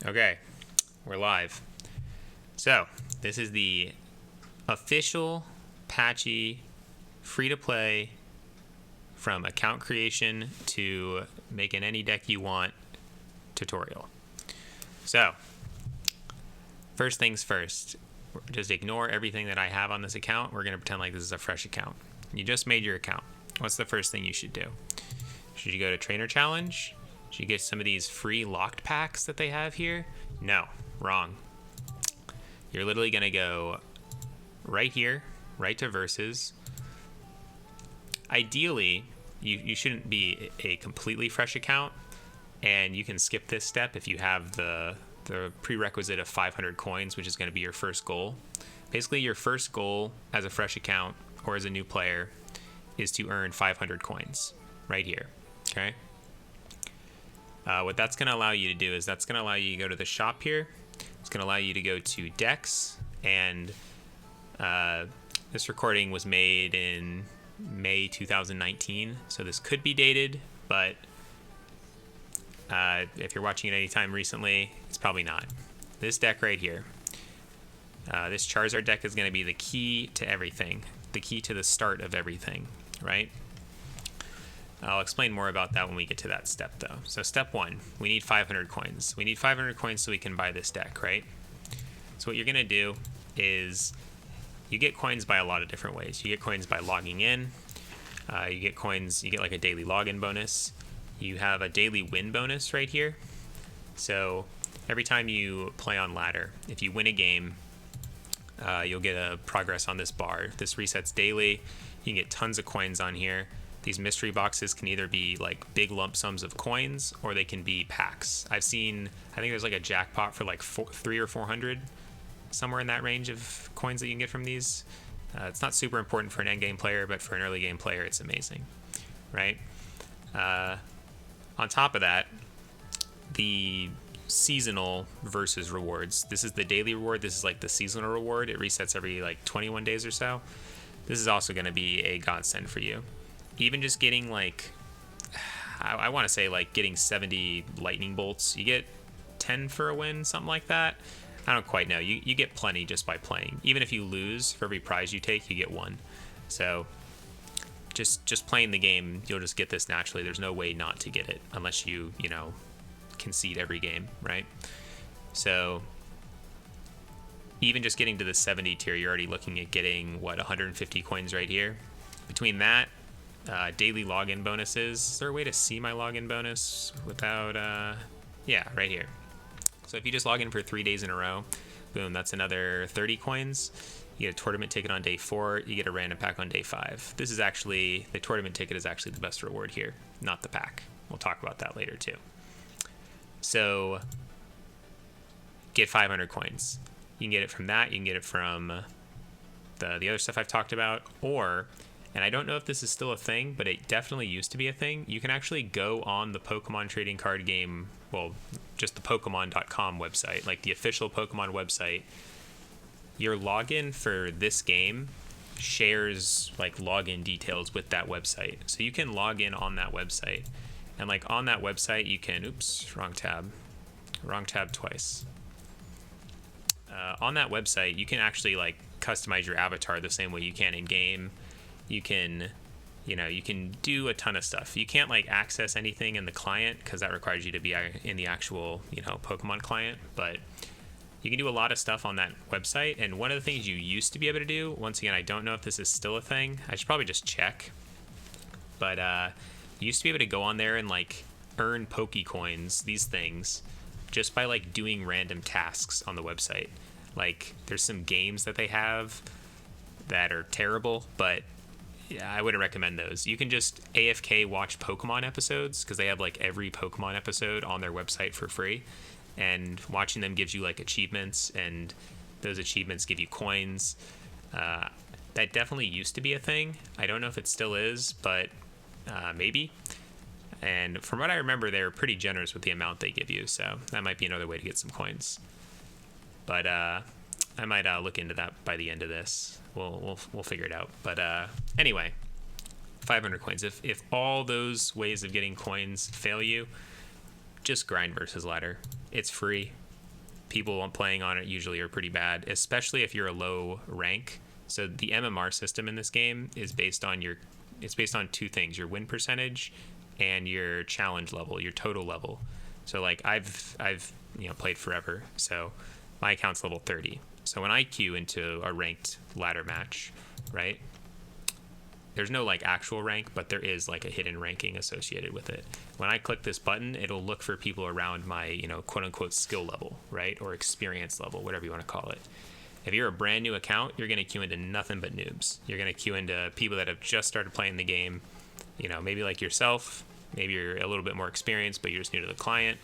Okay, we're live. So, this is the official patchy, free-to-play, from account creation to making any deck you want tutorial. So, first things first, just ignore everything that I have on this account. We're going to pretend like this is a fresh account. You just made your account. What's the first thing you should do? Should you go to Trainer Challenge? Should you get some of these free locked packs that they have here? No, wrong. You're literally going to go right here, right to Versus. Ideally, you shouldn't be a completely fresh account, and you can skip this step if you have the prerequisite of 500 coins, which is going to be your first goal. Basically, your first goal as a fresh account or as a new player is to earn 500 coins right here, okay? What that's going to allow you to do is that's going to allow you to go to the shop here. It's going to allow you to go to decks, and this recording was made in May 2019, so this could be dated, but if you're watching it anytime recently, it's probably not. This deck right here, this Charizard deck is going to be the key to everything, the key to the start of everything, right? I'll explain more about that when we get to that step, though. So step one, we need 500 coins. We need 500 coins so we can buy this deck, right? So what you're going to do is you get coins by a lot of different ways. You get coins by logging in. You get coins, you get like a daily login bonus. You have a daily win bonus right here. So every time you play on ladder, if you win a game, you'll get a progress on this bar. This resets daily. You can get tons of coins on here. These mystery boxes can either be like big lump sums of coins, or they can be packs. I think there's like a jackpot for like 300 or 400, somewhere in that range of coins that you can get from these. It's not super important for an end game player, but for an early game player, it's amazing, right? On top of that, the seasonal versus rewards. This is the daily reward. This is like the seasonal reward. It resets every like 21 days or so. This is also going to be a godsend for you. Even just getting like, I want to say like getting 70 lightning bolts, you get 10 for a win, something like that. I don't quite know. You get plenty just by playing. Even if you lose, for every prize you take, you get one. So just playing the game, you'll just get this naturally. There's no way not to get it unless you concede every game, right? So even just getting to the 70 tier, you're already looking at getting, what, 150 coins right here. Between that, daily login bonuses. Is there a way to see my login bonus without, yeah, right here. So if you just log in for 3 days in a row, boom, that's another 30 coins. You get a tournament ticket on day 4, you get a random pack on day 5. This is actually, the tournament ticket is actually the best reward here, not the pack. We'll talk about that later too. So get 500 coins. You can get it from that, you can get it from the other stuff I've talked about, or, and I don't know if this is still a thing, but it definitely used to be a thing, you can actually go on the Pokemon trading card game, well, just the Pokemon.com website, like the official Pokemon website. Your login for this game shares like login details with that website. So you can log in on that website. And like on that website, you can, oops, wrong tab twice. On that website, you can actually like customize your avatar the same way you can in game. You can, you can do a ton of stuff. You can't like access anything in the client because that requires you to be in the actual, Pokemon client, but you can do a lot of stuff on that website. And one of the things you used to be able to do, once again, I don't know if this is still a thing. I should probably just check. But you used to be able to go on there and like earn Pokecoins, these things, just by like doing random tasks on the website. Like there's some games that they have that are terrible, but yeah, I wouldn't recommend those. You can just AFK watch Pokemon episodes because they have like every Pokemon episode on their website for free. And watching them gives you like achievements, and those achievements give you coins. That definitely used to be a thing. I don't know if it still is, but maybe. And from what I remember, they're pretty generous with the amount they give you, so that might be another way to get some coins. But I might look into that by the end of this. We'll figure it out. But anyway, 500 coins. If all those ways of getting coins fail you, just grind versus ladder. It's free. people playing on it usually are pretty bad, especially if you're a low rank. So the MMR system in this game is based on two things: your win percentage and your challenge level, your total level. So like I've played forever, so my account's level 30. So when I queue into a ranked ladder match, right? There's no like actual rank, but there is like a hidden ranking associated with it. When I click this button, it'll look for people around my, quote unquote skill level, right? Or experience level, whatever you want to call it. If you're a brand new account, you're going to queue into nothing but noobs. You're going to queue into people that have just started playing the game, maybe like yourself. Maybe you're a little bit more experienced, but you're just new to the client.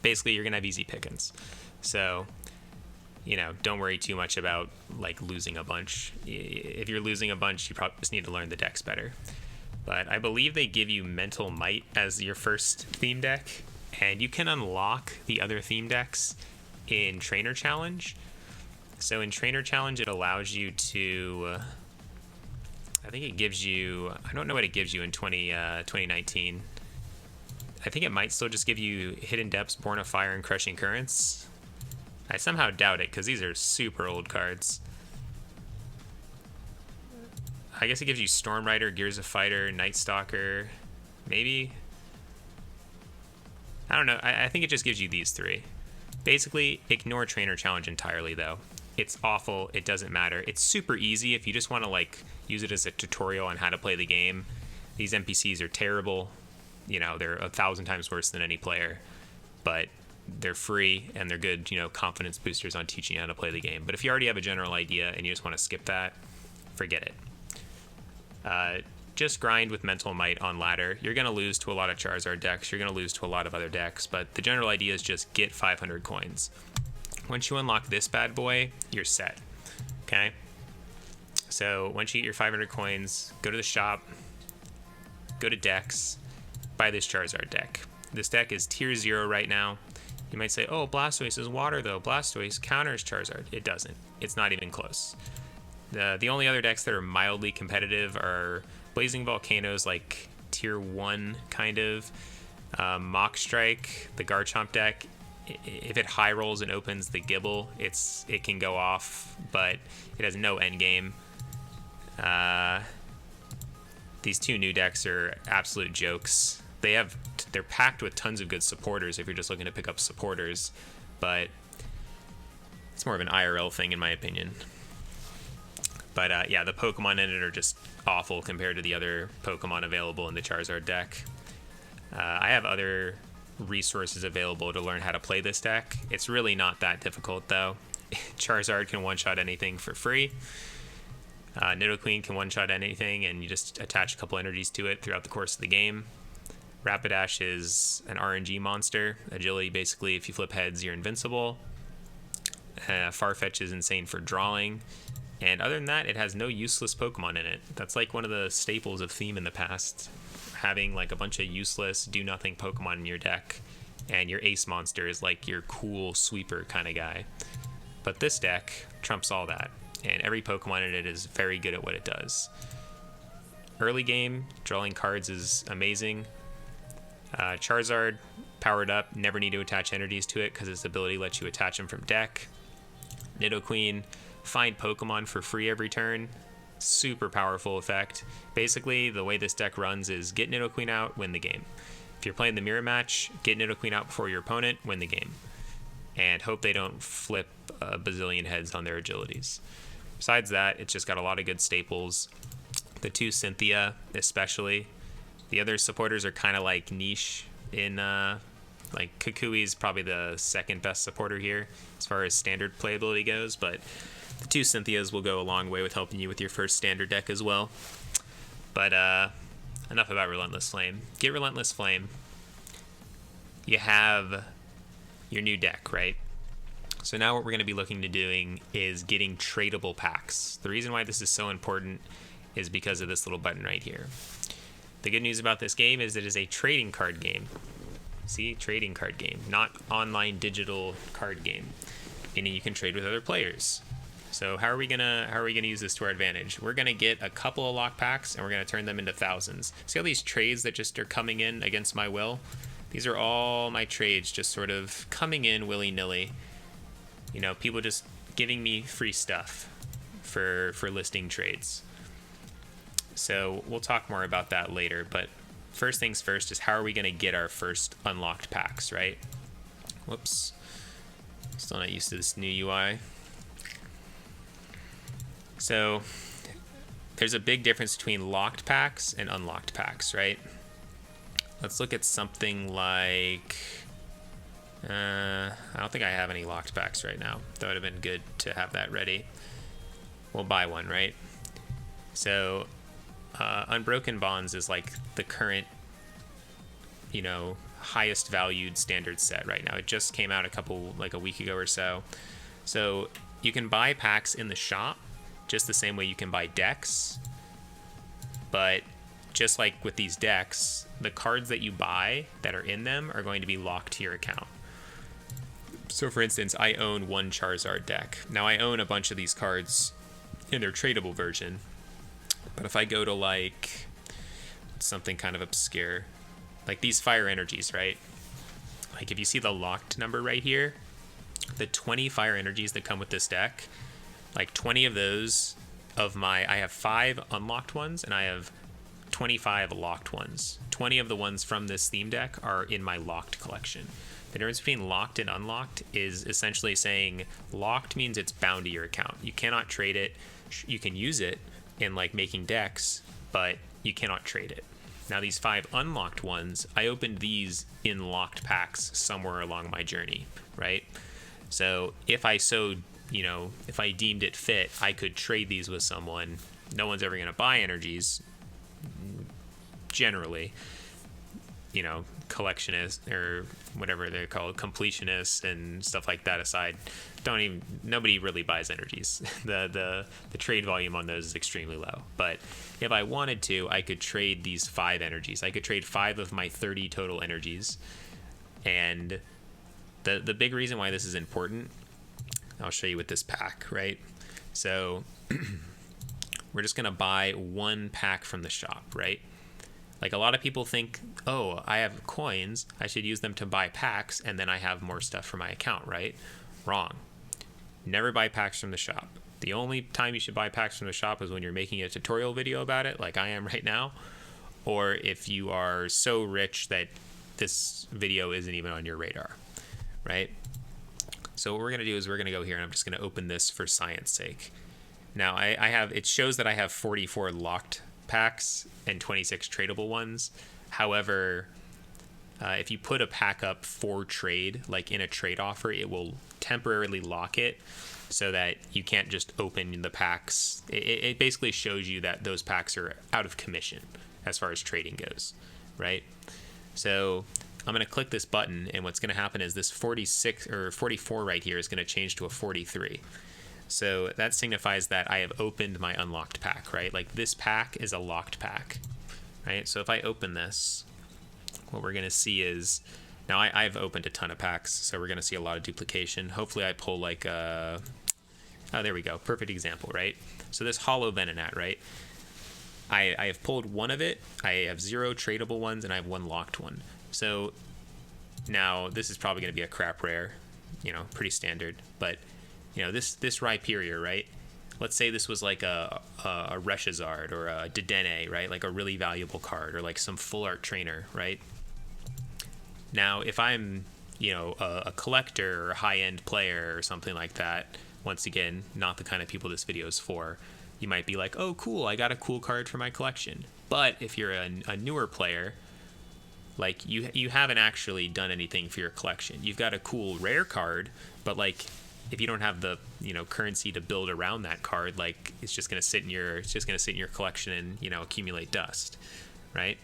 Basically, you're going to have easy pickings. So, don't worry too much about like losing a bunch. If you're losing a bunch, you probably just need to learn the decks better. But I believe they give you Mental Might as your first theme deck, and you can unlock the other theme decks in Trainer Challenge. So in Trainer Challenge, it allows you to, I think it gives you, I don't know what it gives you in 2019. I think it might still just give you Hidden Depths, Born of Fire, and Crushing Currents. I somehow doubt it, because these are super old cards. I guess it gives you Storm Rider, Gears of Fighter, Night Stalker, maybe? I don't know. I think it just gives you these three. Basically, ignore Trainer Challenge entirely, though. It's awful. It doesn't matter. It's super easy if you just want to like use it as a tutorial on how to play the game. These NPCs are terrible. They're 1,000 times worse than any player, but they're free and they're good, confidence boosters on teaching you how to play the game. But if you already have a general idea and you just want to skip that, forget it. Just grind with Mental Might on ladder. You're going to lose to a lot of Charizard decks. You're going to lose to a lot of other decks, but the general idea is just get 500 coins. Once you unlock this bad boy, you're set. Okay? So once you get your 500 coins, go to the shop, go to decks, buy this Charizard deck. This deck is tier 0 right now. You might say, oh, Blastoise is water though. Blastoise counters Charizard. It doesn't. It's not even close. The only other decks that are mildly competitive are Blazing Volcanoes, like tier 1 kind of. Mock Strike, the Garchomp deck. If it high rolls and opens the Gibble, it can go off, but it has no end game. These two new decks are absolute jokes. They're packed with tons of good supporters if you're just looking to pick up supporters, but it's more of an IRL thing in my opinion. But yeah, the Pokemon in it are just awful compared to the other Pokemon available in the Charizard deck. I have other resources available to learn how to play this deck. It's really not that difficult though. Charizard can one-shot anything for free. Nidoqueen can one-shot anything, and you just attach a couple energies to it throughout the course of the game. Rapidash is an RNG monster. Agility, basically, if you flip heads, you're invincible. Farfetch is insane for drawing. And other than that, it has no useless Pokemon in it. That's like one of the staples of Theme in the past. Having like a bunch of useless, do-nothing Pokemon in your deck. And your ace monster is like your cool sweeper kind of guy. But this deck trumps all that. And every Pokemon in it is very good at what it does. Early game, drawing cards is amazing. Charizard, powered up, never need to attach energies to it because its ability lets you attach them from deck. Nidoqueen, find Pokemon for free every turn. Super powerful effect. Basically, the way this deck runs is get Nidoqueen out, win the game. If you're playing the mirror match, get Nidoqueen out before your opponent, win the game. And hope they don't flip a bazillion heads on their agilities. Besides that, it's just got a lot of good staples. The two Cynthia, especially. The other supporters are kind of like niche in, like Kukui's probably the second best supporter here as far as standard playability goes, but the two Cynthias will go a long way with helping you with your first standard deck as well. But enough about Relentless Flame. Get Relentless Flame. You have your new deck, right? So now what we're going to be looking to doing is getting tradable packs. The reason why this is so important is because of this little button right here. The good news about this game is it is a trading card game. See, trading card game, not online digital card game, meaning you can trade with other players. So how are we gonna use this to our advantage? We're gonna get a couple of lock packs and we're gonna turn them into thousands. See all these trades that just are coming in against my will? These are all my trades just sort of coming in willy-nilly. You know, people just giving me free stuff for listing trades. So we'll talk more about that later, but first things first is how are we going to get our first unlocked packs, right? Whoops. Still not used to this new UI. So there's a big difference between locked packs and unlocked packs, right? Let's look at something like... I don't think I have any locked packs right now. That would have been good to have that ready. We'll buy one, right? So Unbroken Bonds is like the current, you know, highest valued standard set right now. It just came out a week ago or so. So you can buy packs in the shop just the same way you can buy decks. But just like with these decks, the cards that you buy that are in them are going to be locked to your account. So for instance, I own one Charizard deck. Now I own a bunch of these cards in their tradable version. But if I go to like something kind of obscure, like these fire energies, right? Like if you see the locked number right here, the 20 fire energies that come with this deck, like 20 of those I have 5 unlocked ones and I have 25 locked ones. 20 of the ones from this theme deck are in my locked collection. The difference between locked and unlocked is essentially saying locked means it's bound to your account. You cannot trade it. You can use it in like making decks, but you cannot trade it. Now these 5 unlocked ones, I opened these in locked packs somewhere along my journey, right? So if I deemed it fit, I could trade these with someone. No one's ever going to buy energies, generally. You know, collectionists or whatever they're called, completionists and stuff like that aside, nobody really buys energies. The trade volume on those is extremely low. But if I wanted to, I could trade these 5 energies. I could trade 5 of my 30 total energies. And the big reason why this is important, I'll show you with this pack, right? So we're just gonna buy 1 pack from the shop, right? Like a lot of people think, oh, I have coins, I should use them to buy packs, and then I have more stuff for my account, right? Wrong. Never buy packs from the shop. The only time you should buy packs from the shop is when you're making a tutorial video about it, like I am right now, or if you are so rich that this video isn't even on your radar, right? So what we're gonna do is we're gonna go here, and I'm just gonna open this for science sake. Now it shows that I have 44 locked packs and 26 tradable ones. However, if you put a pack up for trade, like in a trade offer, it will temporarily lock it so that you can't just open the packs. It basically shows you that those packs are out of commission as far as trading goes, right? So I'm going to click this button, and what's going to happen is this 46 or 44 right here is going to change to a 43. So that signifies that I have opened my unlocked pack, right? Like this pack is a locked pack, right? So if I open this, what we're going to see is, now I've opened a ton of packs, so we're going to see a lot of duplication. Hopefully I pull like a, oh, there we go. Perfect example, right? So this hollow Venonat, right? I have pulled one of it. I have 0 tradable ones, and I have 1 locked one. So now this is probably going to be a crap rare, you know, pretty standard, but you know, this Rhyperior, right? Let's say this was like a Reshizard or a Dedenne, right? Like a really valuable card, or like some full art trainer, right? Now, if I'm, you know, a collector or a high-end player or something like that, once again, not the kind of people this video is for, you might be like, oh, cool, I got a cool card for my collection. But if you're a newer player, like you haven't actually done anything for your collection. You've got a cool rare card, but like, if you don't have the, you know, currency to build around that card, like it's just going to sit in your collection and, you know, accumulate dust, right?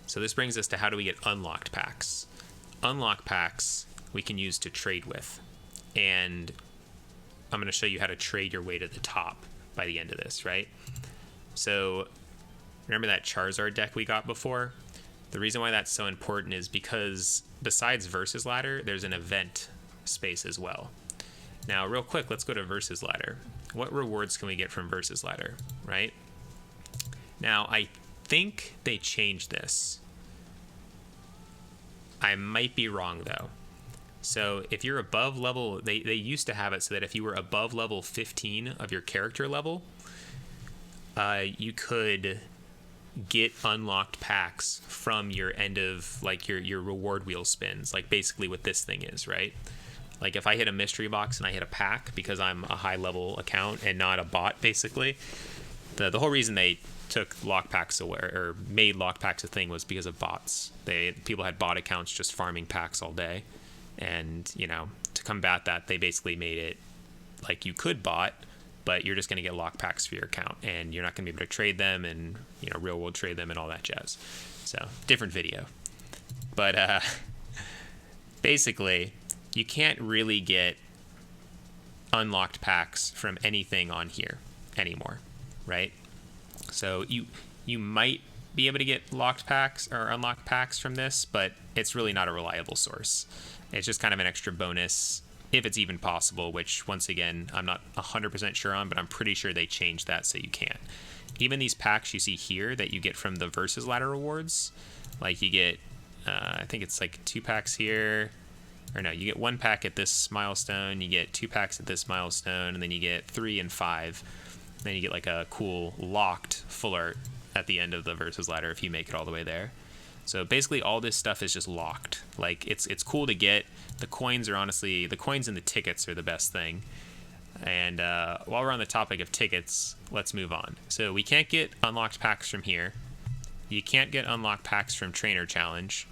So this brings us to how do we get unlocked packs? Unlocked packs we can use to trade with, and I'm going to show you how to trade your way to the top by the end of this, right? So remember that Charizard deck we got before? The reason why that's so important is because besides Versus Ladder, there's an event space as well. Now, real quick, let's go to Versus Ladder. What rewards can we get from Versus Ladder, right? Now, I think they changed this. I might be wrong, though. So if you're above level, they used to have it so that if you were above level 15 of your character level, you could get unlocked packs from your end of like your reward wheel spins, like basically what this thing is, right? Like if I hit a mystery box and I hit a pack because I'm a high level account and not a bot, basically, the whole reason they took lock packs away or made lock packs a thing was because of bots. People had bot accounts just farming packs all day, and you know, to combat that, they basically made it like you could bot, but you're just going to get lock packs for your account, and you're not going to be able to trade them and, you know, real world trade them and all that jazz. So different video, but basically you can't really get unlocked packs from anything on here anymore, right? So you might be able to get locked packs or unlocked packs from this, but it's really not a reliable source. It's just kind of an extra bonus, if it's even possible, which once again, I'm not 100% sure on, but I'm pretty sure they changed that so you can't. Even these packs you see here that you get from the Versus Ladder rewards, like you get, I think it's like 2 packs here, or no, you get 1 pack at this milestone, you get 2 packs at this milestone, and then you get 3 and 5. Then you get like a cool locked full art at the end of the Versus Ladder if you make it all the way there. So basically all this stuff is just locked. Like it's cool to get. The coins are honestly, the coins and the tickets are the best thing. And while we're on the topic of tickets, let's move on. So we can't get unlocked packs from here. You can't get unlocked packs from Trainer Challenge.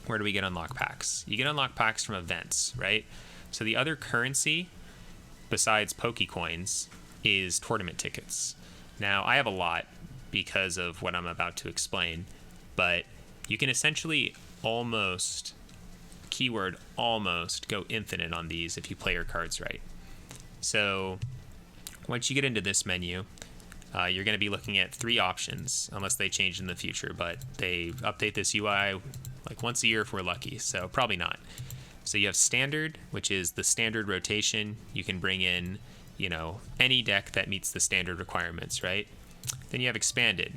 Where do we get unlocked packs? You get unlocked packs from events, right? So the other currency besides Pokecoins is tournament tickets. Now I have a lot because of what I'm about to explain, but you can essentially almost, keyword almost, go infinite on these if you play your cards right. So once you get into this menu, you're going to be looking at 3 options, unless they change in the future, but they update this UI like once a year if we're lucky, so probably not. So you have standard, which is the standard rotation. You can bring in, you know, any deck that meets the standard requirements, right? Then you have expanded,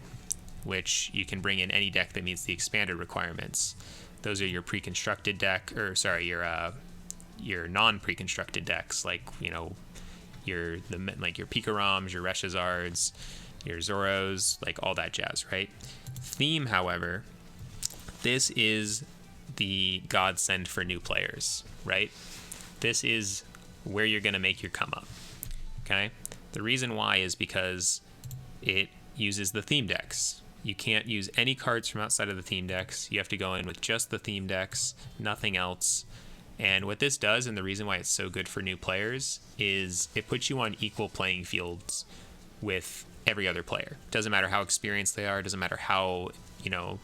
which you can bring in any deck that meets the expanded requirements. Those are your pre-constructed deck, or sorry, your non-pre-constructed decks, like, you know, your Pikoroms, your Reshazards, your Zoros, like all that jazz, right? Theme, however, this is the godsend for new players, right? This is where you're going to make your come up, okay? The reason why is because it uses the theme decks. You can't use any cards from outside of the theme decks. You have to go in with just the theme decks, nothing else. And what this does, and the reason why it's so good for new players, is it puts you on equal playing fields with every other player. Doesn't matter how experienced they are, doesn't matter how, you know,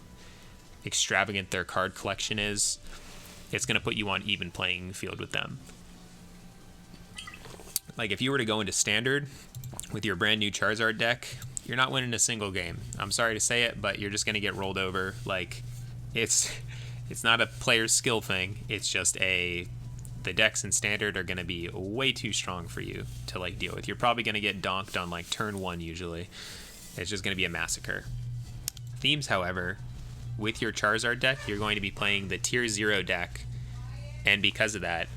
extravagant their card collection is. It's going to put you on even playing field with them. Like if you were to go into standard with your brand new Charizard deck, you're not winning a single game. I'm sorry to say it, but you're just going to get rolled over. Like it's not a player skill thing. It's just the decks in standard are going to be way too strong for you to like deal with. You're probably going to get donked on like turn 1 usually. It's just going to be a massacre. Themes, however, with your Charizard deck, you're going to be playing the tier 0 deck, and because of that,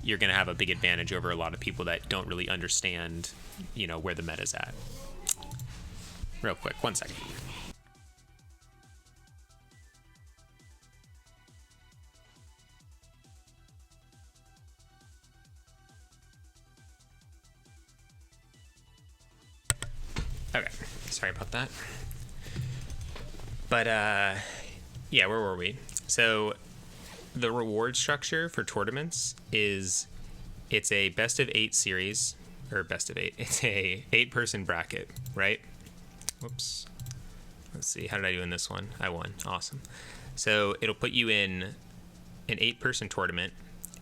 you're going to have a big advantage over a lot of people that don't really understand, you know, where the meta's at. Real quick, 1 second. Okay, sorry about that. But yeah, where were we? So the reward structure for tournaments is, it's a best of 8 series, or best of 8. It's a 8-person bracket, right? Whoops. Let's see, how did I do in this one? I won. Awesome. So it'll put you in an 8-person tournament,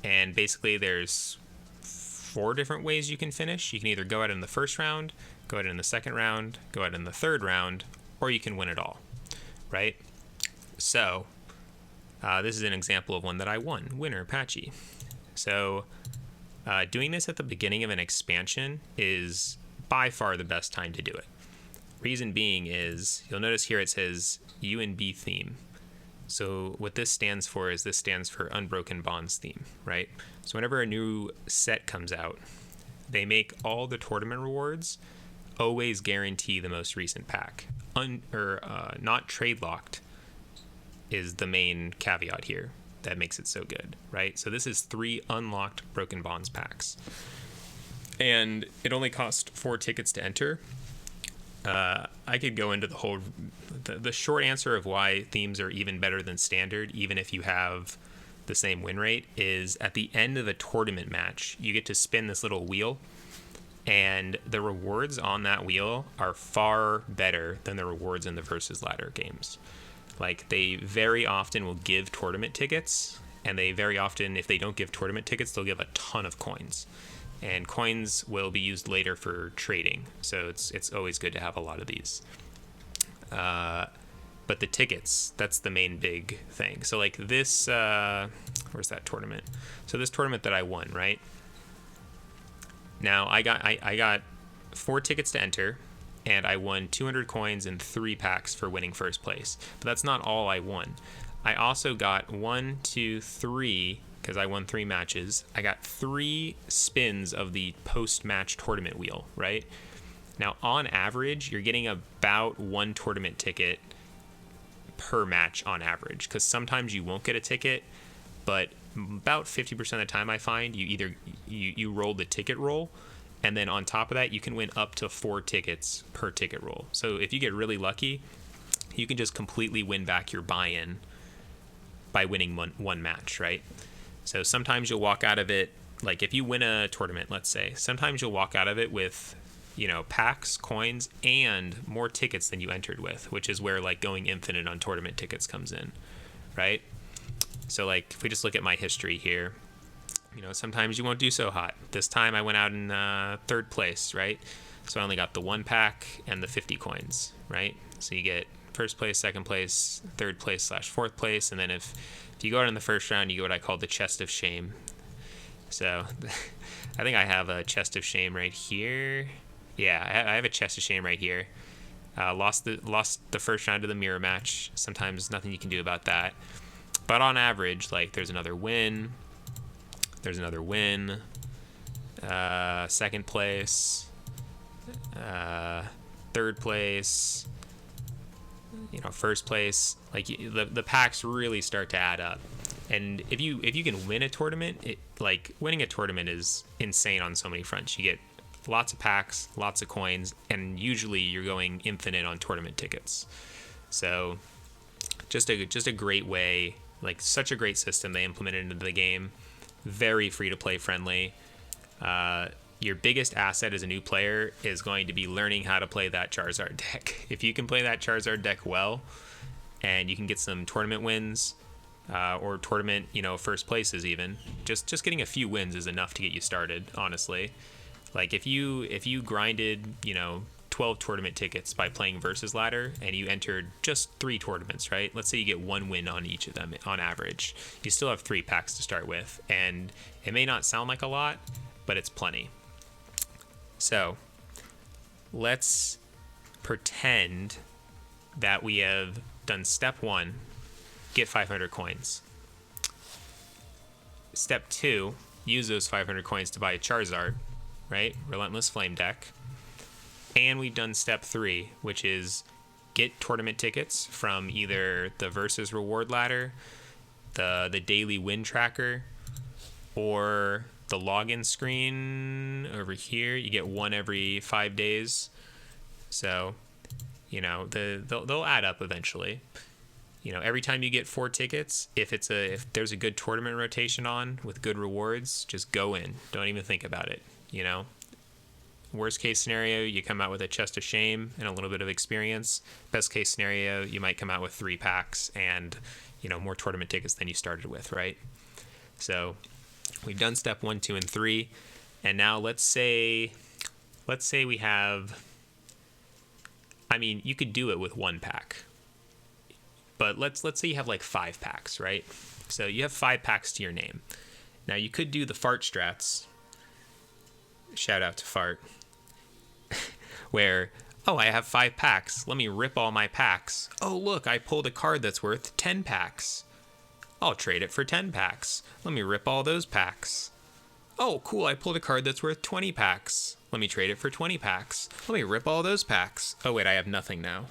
and basically there's 4 different ways you can finish. You can either go out in the first round, go out in the second round, go out in the third round, or you can win it all, right? So this is an example of one that I won. Winner, Apache. So doing this at the beginning of an expansion is by far the best time to do it. Reason being is, you'll notice here it says UNB theme. So what this stands for is this stands for Unbroken Bonds theme, right? So whenever a new set comes out, they make all the tournament rewards always guarantee the most recent pack. Not trade locked is the main caveat here that makes it so good, right? So this is 3 unlocked Broken Bonds packs. And it only cost 4 tickets to enter. I could go into the short answer of why themes are even better than standard, even if you have the same win rate, is at the end of a tournament match, you get to spin this little wheel, and the rewards on that wheel are far better than the rewards in the versus ladder games. Like, they very often will give tournament tickets, and they very often, if they don't give tournament tickets, they'll give a ton of coins. And coins will be used later for trading, so it's always good to have a lot of these. But the tickets, that's the main big thing. So like this, where's that tournament? So this tournament that I won, right? Now I got 4 tickets to enter, and I won 200 coins and 3 packs for winning first place. But that's not all I won. I also got 1, 2, 3, because I won 3 matches. I got 3 spins of the post-match tournament wheel, right? Now, on average, you're getting about 1 tournament ticket per match on average, because sometimes you won't get a ticket, but about 50% of the time I find you roll the ticket roll, and then on top of that, you can win up to 4 tickets per ticket roll. So if you get really lucky, you can just completely win back your buy-in by winning one match, right? So sometimes you'll walk out of it, like if you win a tournament, let's say, sometimes you'll walk out of it with, packs, coins, and more tickets than you entered with, which is where like going infinite on tournament tickets comes in, right? So like if we just look at my history here, sometimes you won't do so hot. This time I went out in 3rd place, right? So I only got the 1 pack and the 50 coins, right? So you get 1st place, 2nd place, 3rd place / 4th place, and then if you go out in the first round, you get what I call the chest of shame. So I think I have a chest of shame right here. Yeah, I have a chest of shame right here. Lost the first round of the mirror match. Sometimes nothing you can do about that. But on average, like there's another win. There's another win. 2nd place. 3rd place. 1st place. Like the packs really start to add up. And if you can win a tournament, winning a tournament is insane on so many fronts. You get lots of packs, lots of coins, and usually you're going infinite on tournament tickets. So just a great way, like such a great system they implemented into the game. Very free to play friendly. Your biggest asset as a new player is going to be learning how to play that Charizard deck. If you can play that Charizard deck well, and you can get some tournament wins, or tournament, first places even, just getting a few wins is enough to get you started, honestly. Like if you grinded, 12 tournament tickets by playing versus ladder, and you entered just 3 tournaments, right? Let's say you get 1 win on each of them on average. You still have 3 packs to start with, and it may not sound like a lot, but it's plenty. So let's pretend that we have done step 1, get 500 coins. Step 2, use those 500 coins to buy a Charizard, right? Relentless Flame deck. And we've done step 3, which is get tournament tickets from either the versus reward ladder, the daily win tracker, or the login screen over here. You get 1 every 5 days. So, they'll add up eventually. Every time you get 4 tickets, if there's a good tournament rotation on with good rewards, just go in. Don't even think about it. Worst case scenario, you come out with a chest of shame and a little bit of experience. Best case scenario, you might come out with 3 packs and, more tournament tickets than you started with, right? So we've done step 1, 2, and 3. And now let's say we have, you could do it with 1 pack. But let's say you have like 5 packs, right? So you have 5 packs to your name. Now you could do the fart strats. Shout out to Fart. Where Oh, I have 5 packs. Let me rip all my packs. Oh, look, I pulled a card that's worth 10 packs. I'll trade it for 10 packs. Let me rip all those packs. Oh, cool, I pulled a card that's worth 20 packs. Let me trade it for 20 packs. Let me rip all those packs. Oh, wait, I have nothing now.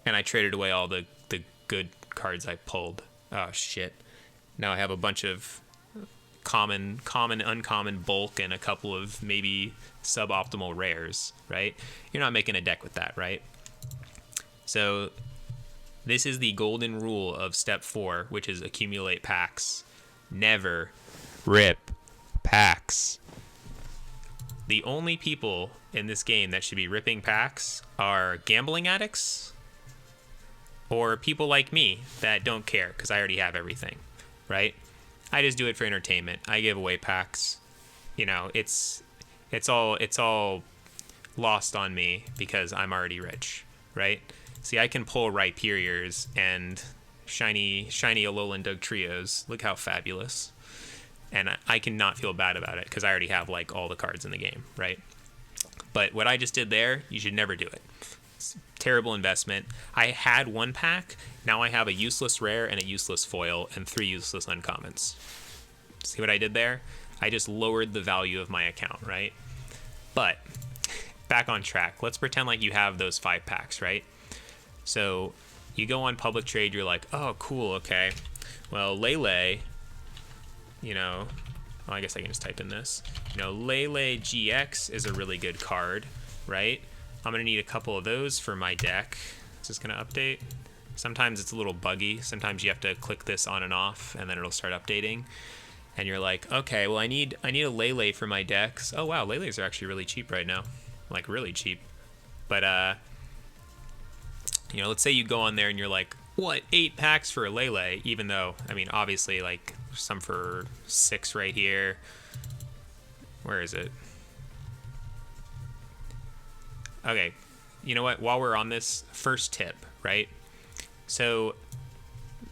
And I traded away all the good cards I pulled. Oh, shit. Now I have a bunch of common, uncommon bulk and a couple of maybe suboptimal rares, right? You're not making a deck with that, right? So this is the golden rule of step 4, which is accumulate packs. Never rip packs. The only people in this game that should be ripping packs are gambling addicts or people like me that don't care because I already have everything, right? I just do it for entertainment. I give away packs. You know, it's all lost on me because I'm already rich, right? See, I can pull Rhyperiors and shiny Alolan Dugtrios. Look how fabulous. And I cannot feel bad about it because I already have like all the cards in the game, right? But what I just did there, you should never do it. It's a terrible investment. I had 1 pack. Now I have a useless rare and a useless foil and 3 useless uncommons. See what I did there? I just lowered the value of my account, right? But back on track. Let's pretend like you have those 5 packs, right? So you go on public trade. You're like, oh, cool. Okay. Well, Lele, you know, well, I guess I can just type in this. You know, Lele GX is a really good card, right? I'm going to need a couple of those for my deck. Is this going to update? Sometimes it's a little buggy. Sometimes you have to click this on and off, and then it'll start updating. And you're like, okay, well, I need a Lele for my decks. Oh, wow, Leles are actually really cheap right now. Like, really cheap. But, you know, let's say you go on there and you're like, what, 8 packs for a Lele? Even though, I mean, obviously, like, some for 6 right here. Where is it? Okay, you know what? While we're on this, first tip, right? So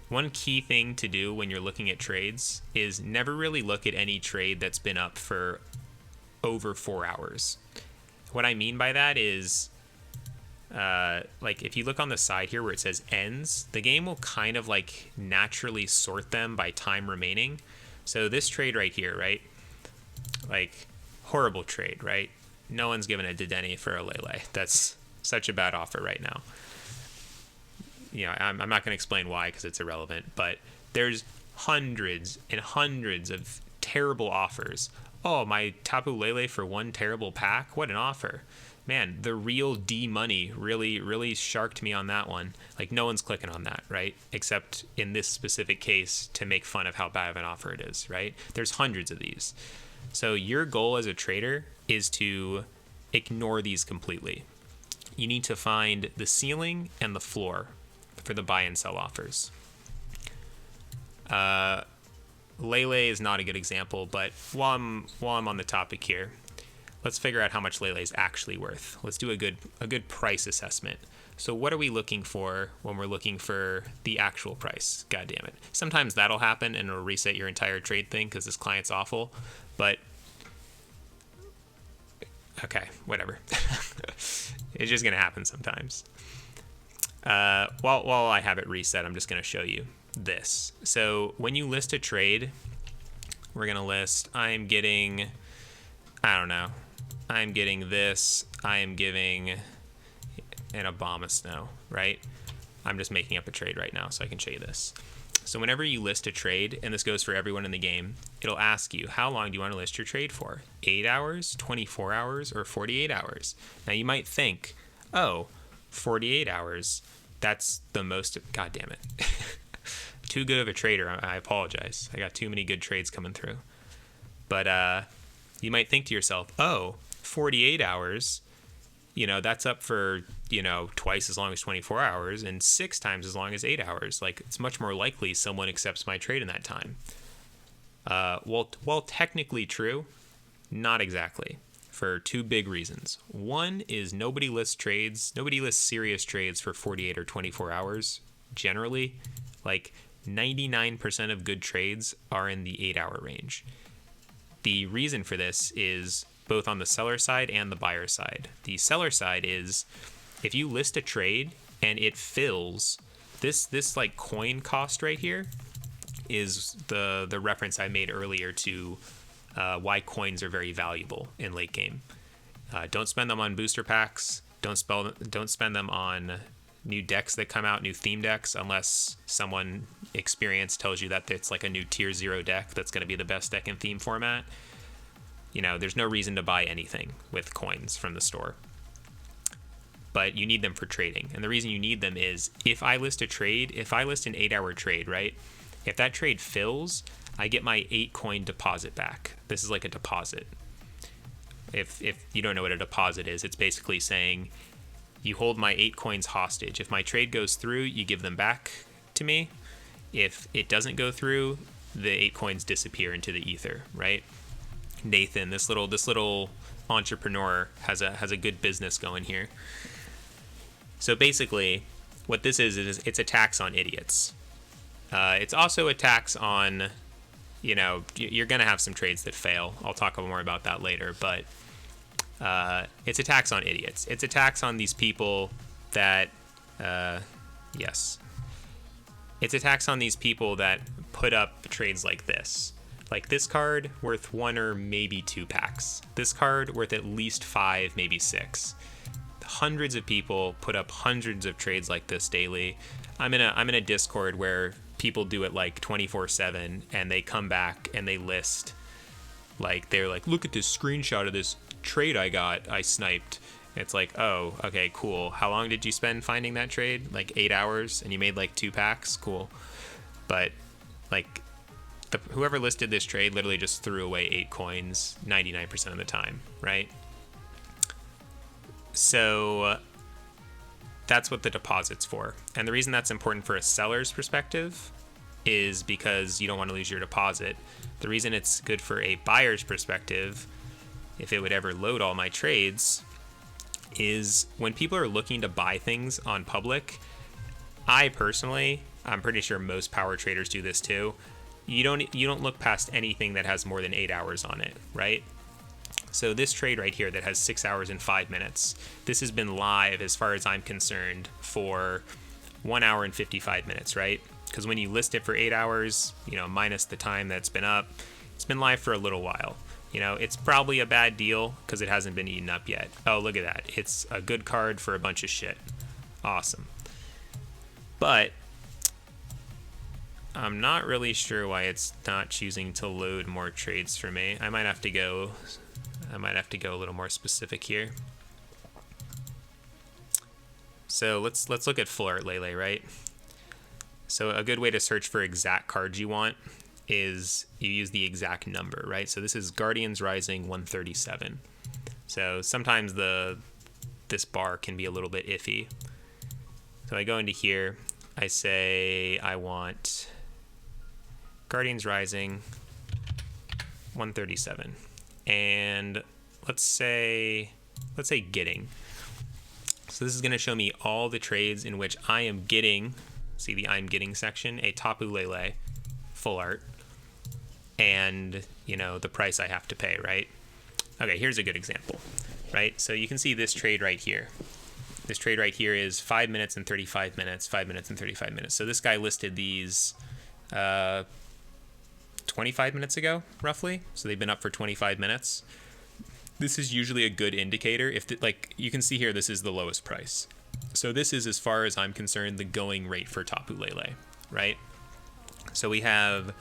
one key thing to do when you're looking at trades is never really look at any trade that's been up for over 4 hours. What I mean by that is, like if you look on the side here where it says ends, the game will kind of like naturally sort them by time remaining. So this trade right here, right? Like, horrible trade, right? No one's giving a Dedenne for a Lele. That's such a bad offer right now. You know, I'm not going to explain why because it's irrelevant, but there's hundreds and hundreds of terrible offers. Oh, my Tapu Lele for 1 terrible pack? What an offer. Man, the real D money really sharked me on that one. Like, no one's clicking on that, right? Except in this specific case to make fun of how bad of an offer it is, right? There's hundreds of these. So your goal as a trader is to ignore these completely. You need to find the ceiling and the floor for the buy and sell offers. Lele is not a good example, but while I'm on the topic here, let's figure out how much Lele is actually worth. Let's do a good price assessment. So what are we looking for when we're looking for the actual price? God damn it. Sometimes that'll happen and it'll reset your entire trade thing because this client's awful. But okay, whatever. It's just gonna happen sometimes. While I have it reset, I'm just gonna show you this. So when you list a trade, we're gonna list, I'm getting this, I am giving an Abomasnow, right? I'm just making up a trade right now so I can show you this. So whenever you list a trade, and this goes for everyone in the game, it'll ask you, how long do you want to list your trade for? 8 hours, 24 hours, or 48 hours? Now you might think, oh, 48 hours, that's the most, god damn it. Too good of a trader, I apologize. I got too many good trades coming through. But you might think to yourself, oh, 48 hours, you know, that's up for, you know, twice as long as 24 hours and 6 times as long as 8 hours. Like, it's much more likely someone accepts my trade in that time. Well, technically true, not exactly, for 2 big reasons. One is nobody lists serious trades for 48 or 24 hours, generally. Like, 99% of good trades are in the 8-hour range. The reason for this is both on the seller side and the buyer side. The seller side is if you list a trade and it fills, this like coin cost right here is the reference I made earlier to why coins are very valuable in late game. Don't spend them on booster packs. Don't spend them on new decks that come out, new theme decks, unless someone experienced tells you that it's like a new tier 0 deck that's going to be the best deck in theme format. You know, there's no reason to buy anything with coins from the store. But you need them for trading. And the reason you need them is if I list a trade, if I list an 8-hour trade, right? If that trade fills, I get my 8 coin deposit back. This is like a deposit. If you don't know what a deposit is, it's basically saying you hold my 8 coins hostage. If my trade goes through, you give them back to me. If it doesn't go through, the 8 coins disappear into the ether, right? Nathan, this little entrepreneur has a good business going here. So basically, what this is it's a tax on idiots. It's also a tax on, you know, you're going to have some trades that fail. I'll talk more about that later, but it's a tax on idiots. It's a tax on these people that, yes. It's a tax on these people that put up trades like this. Like this card worth 1 or maybe 2 packs. This card worth at least 5, maybe 6. Hundreds of people put up hundreds of trades like this daily. I'm in a Discord where people do it like 24/7, and they come back and they list, like they're like, look at this screenshot of this trade I sniped. It's like, oh, okay, cool. How long did you spend finding that trade? Like 8 hours, and you made like 2 packs? Cool. But like whoever listed this trade literally just threw away 8 coins 99% of the time, right? So that's what the deposit's for. And the reason that's important for a seller's perspective is because you don't want to lose your deposit. The reason it's good for a buyer's perspective, if it would ever load all my trades, is when people are looking to buy things on public, I'm pretty sure most power traders do this too. You don't look past anything that has more than 8 hours on it, right? So this trade right here that has 6 hours and 5 minutes, this has been live as far as I'm concerned for 1 hour and 55 minutes, right? Because when you list it for 8 hours, you know, minus the time that's been up, it's been live for a little while. You know, it's probably a bad deal because it hasn't been eaten up yet. Oh, look at that. It's a good card for a bunch of shit. Awesome. But I'm not really sure why it's not choosing to load more trades for me. I might have to go a little more specific here. So let's look at Full Art Lele, right? So a good way to search for exact cards you want is you use the exact number, right? So this is Guardians Rising 137. So sometimes this bar can be a little bit iffy. So I go into here, I say I want Guardians Rising 137. And let's say getting. So this is going to show me all the trades in which I am getting, see the I'm getting section, a Tapu Lele full art, and you know the price I have to pay, right? Okay, here's a good example, right? So you can see this trade right here. This trade right here is 5 minutes and 35 minutes, 5 minutes and 35 minutes. So this guy listed these 25 minutes ago, roughly. So they've been up for 25 minutes. This is usually a good indicator. Like you can see here, this is the lowest price. So this is, as far as I'm concerned, the going rate for Tapu Lele, right? So we have,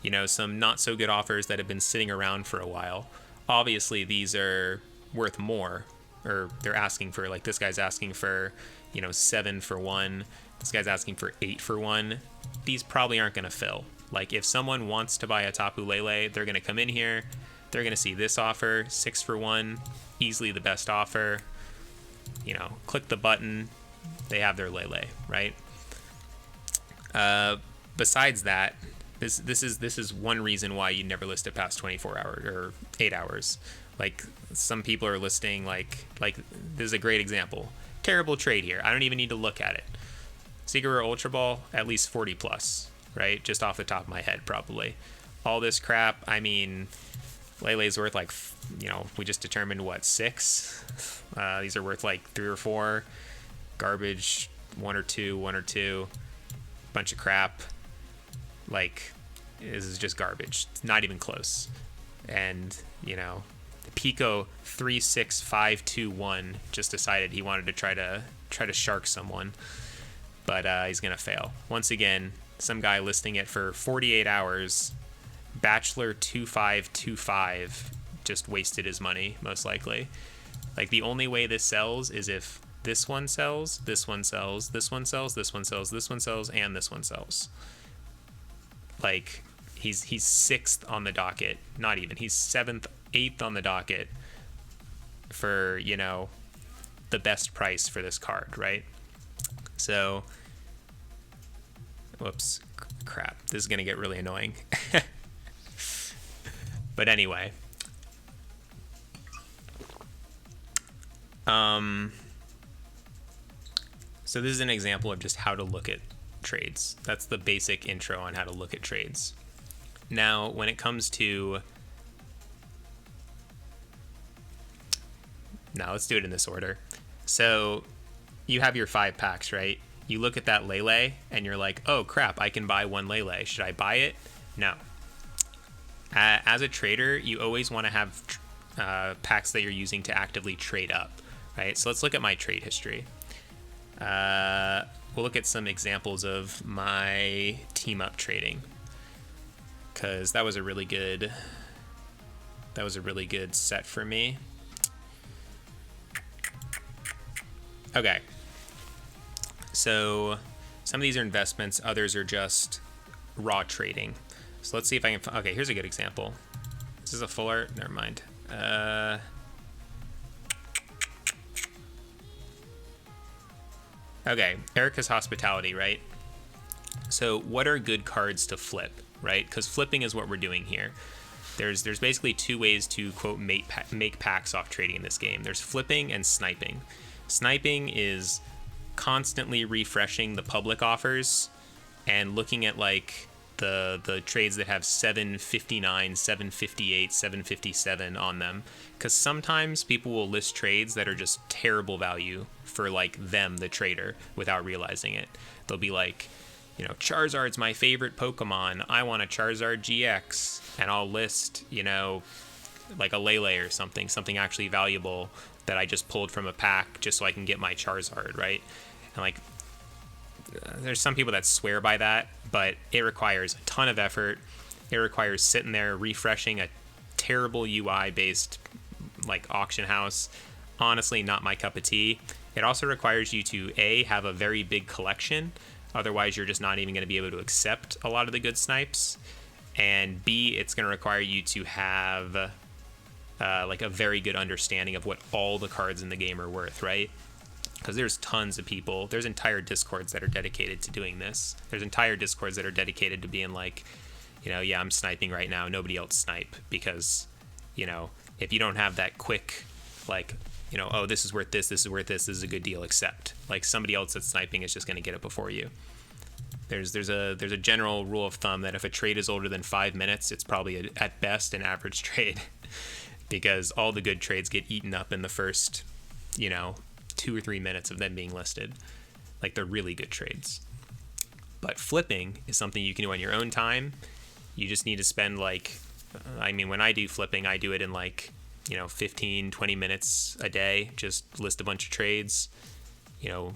you know, some not so good offers that have been sitting around for a while. Obviously, these are worth more, or they're asking for, like this guy's asking for, you know, 7 for 1. This guy's asking for 8 for 1. These probably aren't going to fill. Like if someone wants to buy a Tapu Lele, they're going to come in here. They're going to see this offer, 6 for 1, easily the best offer. You know, click the button, they have their Lele, right? Besides that, this is one reason why you never list it past 24 hours or 8 hours. Like some people are listing like this is a great example. Terrible trade here. I don't even need to look at it. Secret Rare Ultra Ball, at least 40 plus, right? Just off the top of my head, probably. All this crap, I mean, Lele's worth like, we just determined what, 6? These are worth like 3 or 4. Garbage, 1 or 2. Bunch of crap. Like, this is just garbage. It's not even close. And, the Pico 36521 just decided he wanted to try to shark someone. But he's going to fail. Once again, some guy listing it for 48 hours. Bachelor 2525 just wasted his money, most likely. Like, the only way this sells is if this one sells, this one sells, this one sells, this one sells, this one sells, and this one sells. Like, he's 6th on the docket. Not even. He's 7th, 8th on the docket for, the best price for this card, right? So, whoops, crap. This is going to get really annoying. But anyway. So this is an example of just how to look at trades. That's the basic intro on how to look at trades. Now, when it comes to... Now, let's do it in this order. So, you have your 5 packs, right? You look at that Lele, and you're like, oh, crap, I can buy 1 Lele. Should I buy it? No. As a trader, you always want to have packs that you're using to actively trade up, right? So let's look at my trade history. We'll look at some examples of my team up trading, because that was a really good set for me. Okay, so some of these are investments, others are just raw trading. So let's see if I can. Okay, here's a good example. This is a full art. Never mind. Okay, Erica's Hospitality, right? So what are good cards to flip, right? Because flipping is what we're doing here. There's basically 2 ways to, quote, make packs off trading in this game. There's flipping and sniping. Sniping is constantly refreshing the public offers and looking at, like, the trades that have 759, 758, 757 on them, because sometimes people will list trades that are just terrible value for, like, them, the trader, without realizing it. They'll be like, Charizard's my favorite Pokemon, I want a Charizard GX, and I'll list, like a Lele or something actually valuable that I just pulled from a pack just so I can get my Charizard, right? And, like, there's some people that swear by that, but it requires a ton of effort. It requires sitting there refreshing a terrible UI based, like, auction house. Honestly, not my cup of tea. It also requires you to A, have a very big collection, otherwise you're just not even going to be able to accept a lot of the good snipes, and B, it's going to require you to have like a very good understanding of what all the cards in the game are worth, right? Because there's tons of people, there's entire discords that are dedicated to doing this. There's entire discords that are dedicated to being like, yeah, I'm sniping right now, nobody else snipe, because, if you don't have that quick, like, oh, this is worth this is worth this is a good deal, accept. Like, somebody else that's sniping is just going to get it before you. There's a general rule of thumb that if a trade is older than 5 minutes, it's probably at best an average trade, because all the good trades get eaten up in the first, 2 or 3 minutes of them being listed. Like, they're really good trades. But flipping is something you can do on your own time. You just need to spend, like, when I do flipping, I do it in, like, 15, 20 minutes a day. Just list a bunch of trades,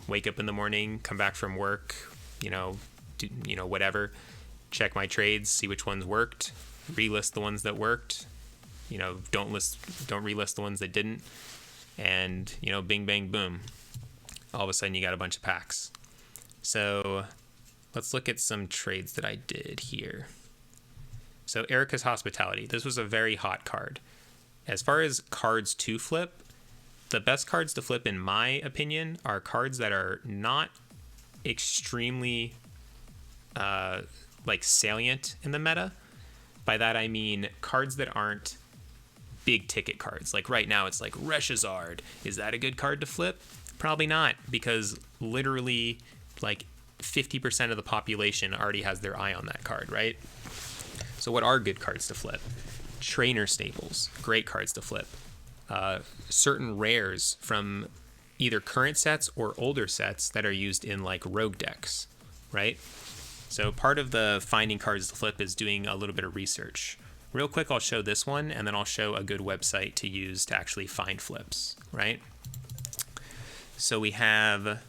wake up in the morning, come back from work, do, whatever, check my trades, see which ones worked, relist the ones that worked, don't relist the ones that didn't, and, bing, bang, boom. All of a sudden you got a bunch of packs. So let's look at some trades that I did here. So Erica's Hospitality. This was a very hot card. As far as cards to flip, the best cards to flip, in my opinion, are cards that are not extremely, salient in the meta. By that I mean cards that aren't big ticket cards. Like right now it's like Charizard. Is that a good card to flip? Probably not, because literally like 50% of the population already has their eye on that card, right? So what are good cards to flip? trainer staples, great cards to flip. Certain rares from either current sets or older sets that are used in like rogue decks, right? So part of the finding cards to flip is doing a little bit of research. Real quick, I'll show this one, and then I'll show a good website to use to actually find flips, right? So we have,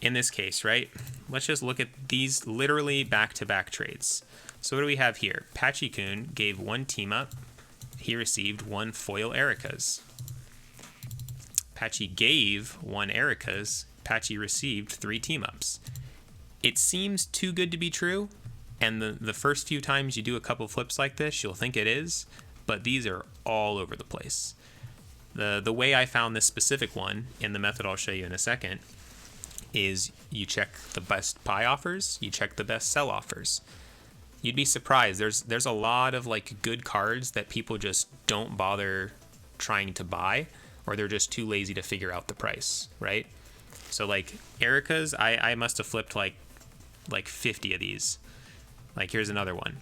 in this case, right? Let's just look at these literally back-to-back trades. So what do we have here? Patchy-kun gave 1 team up. He received 1 foil Erika's. Patchy gave 1 Erika's. Patchy received 3 team-ups. It seems too good to be true, and the first few times you do a couple flips like this, you'll think it is, but these are all over the place. The way I found this specific one, in the method I'll show you in a second, is you check the best buy offers, you check the best sell offers. You'd be surprised. There's a lot of like good cards that people just don't bother trying to buy, or they're just too lazy to figure out the price, right? So like Erika's, I must have flipped like 50 of these. Like here's another one.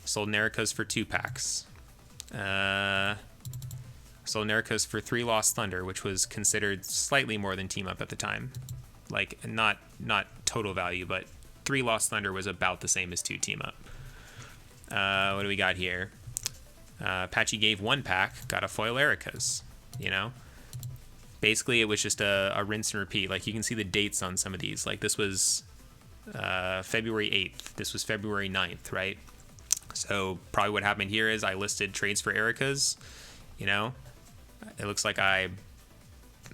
Sold Erika's for 2 packs. Sold Erika's for 3 Lost Thunder, which was considered slightly more than team up at the time. Like not total value, but 3 Lost Thunder was about the same as 2 team up. What do we got here? Patchy gave 1 pack, got a foil Erika's, you know? Basically, it was just a rinse and repeat. Like, you can see the dates on some of these. Like, this was February 8th. This was February 9th, right? So, probably what happened here is I listed trades for Erika's, you know? It looks like I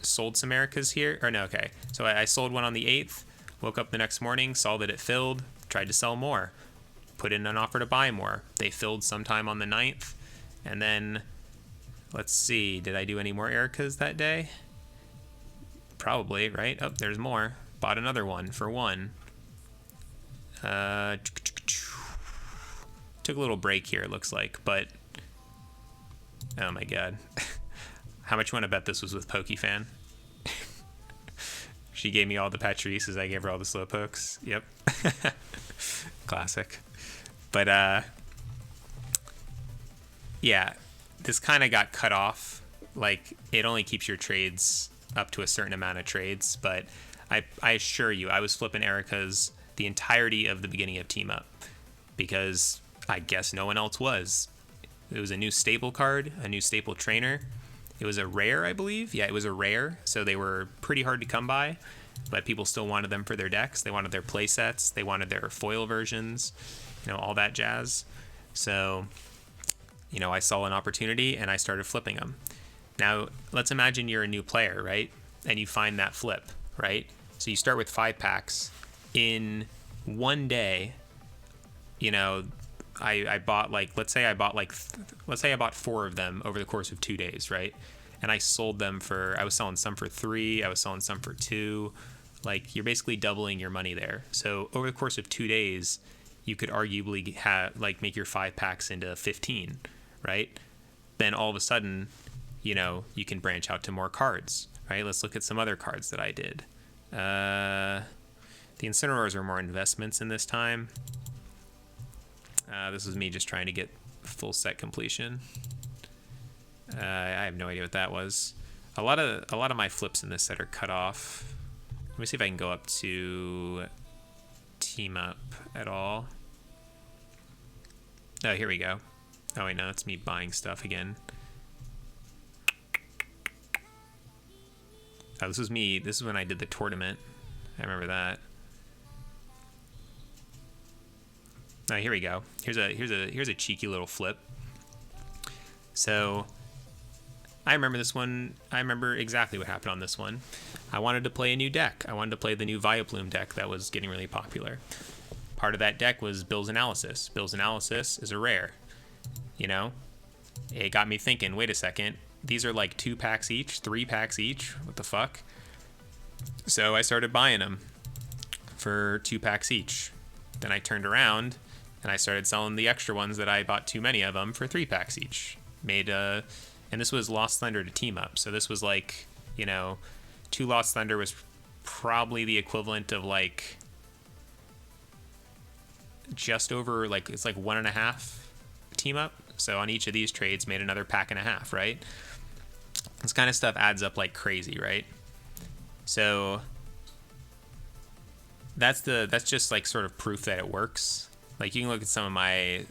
sold some Erika's here. Or, no, okay. So, I sold one on the 8th, woke up the next morning, saw that it filled, tried to sell more. Put in an offer to buy more. They filled sometime on the 9th. And then, let's see, did I do any more Erika's that day? Probably, right? Oh, there's more. Bought another one for 1. Took a little break here, it looks like, but oh my god. How much you want to bet this was with PokeFan? She gave me all the Patrices, I gave her all the Slowpokes. Yep. Classic. But yeah, this kind of got cut off. Like, it only keeps your trades up to a certain amount of trades, but I assure you, I was flipping Erika's the entirety of the beginning of Team Up, because I guess no one else was. It was a new staple card, a new staple trainer. It was a rare, I believe. Yeah, it was a rare, so they were pretty hard to come by, but people still wanted them for their decks. They wanted their play sets. They wanted their foil versions, you know, all that jazz. So, you know, I saw an opportunity and I started flipping them. Now, let's imagine you're a new player, right? And you find that flip, right? So you start with 5 packs. In one day, you know, I bought like, let's say I bought 4 of them over the course of 2 days, right? And I sold them for, I was selling some for 3, I was selling some for 2. Like, you're basically doubling your money there. So over the course of 2 days, you could arguably make your 5 packs into 15, right? Then all of a sudden, you know, you can branch out to more cards, right? Let's look at some other cards that I did. The Incineroars are more investments in this time. This is me just trying to get full set completion. I have no idea what that was. A lot of my flips in this set are cut off. Let me see if I can go up to Team Up at all. Oh, here we go. Oh wait, no, it's me buying stuff again. Oh, this was me. This is when I did the tournament. I remember that. Oh, here we go. Here's a cheeky little flip. So I remember this one. I remember exactly what happened on this one. I wanted to play a new deck. I wanted to play the new Vileplume deck that was getting really popular. Part of that deck was Bill's Analysis. Bill's Analysis is a rare. You know, it got me thinking, wait a second. These are like 2 packs each, 3 packs each. What the fuck? So I started buying them for 2 packs each. Then I turned around and I started selling the extra ones that I bought too many of them for 3 packs each. And this was Lost Thunder to Team Up. So this was like, you know, 2 Lost Thunder was probably the equivalent of like just over, like, it's like 1.5 team up. So on each of these trades, made another pack and a half, right? This kind of stuff adds up like crazy, right? So that's just like sort of proof that it works. Like you can look at some of my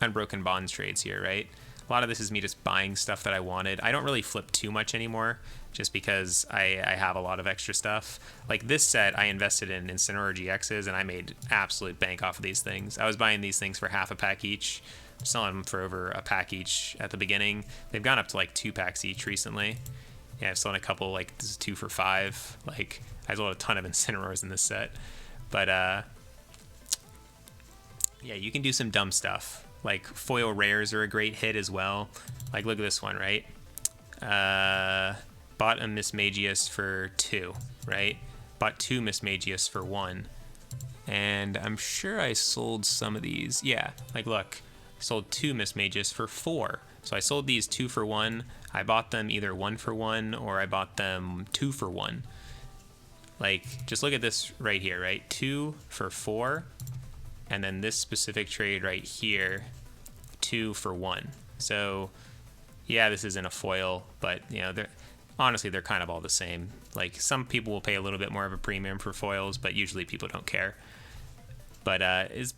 Unbroken Bonds trades here, right? A lot of this is me just buying stuff that I wanted. I don't really flip too much anymore, just because I have a lot of extra stuff. Like this set, I invested in Incineroar GXs, and I made absolute bank off of these things. I was buying these things for half a pack each, selling them for over a pack each at the beginning. They've gone up to like 2 packs each recently. Yeah, I've sold a couple, like this is 2 for 5. Like I sold a ton of Incineroars in this set. But yeah, you can do some dumb stuff. Like foil rares are a great hit as well. Like look at this one, right? Bought a Mismagius for 2, right? Bought 2 Mismagius for 1. And I'm sure I sold some of these. Yeah, like look, sold 2 Mismagius for 4. So I sold these 2 for 1. I bought them either 1 for 1 or I bought them 2 for 1. Like just look at this right here, right? 2 for 4. And then this specific trade right here, 2 for 1. So yeah, this isn't a foil, but you know, honestly, they're kind of all the same. Like some people will pay a little bit more of a premium for foils, but usually people don't care. But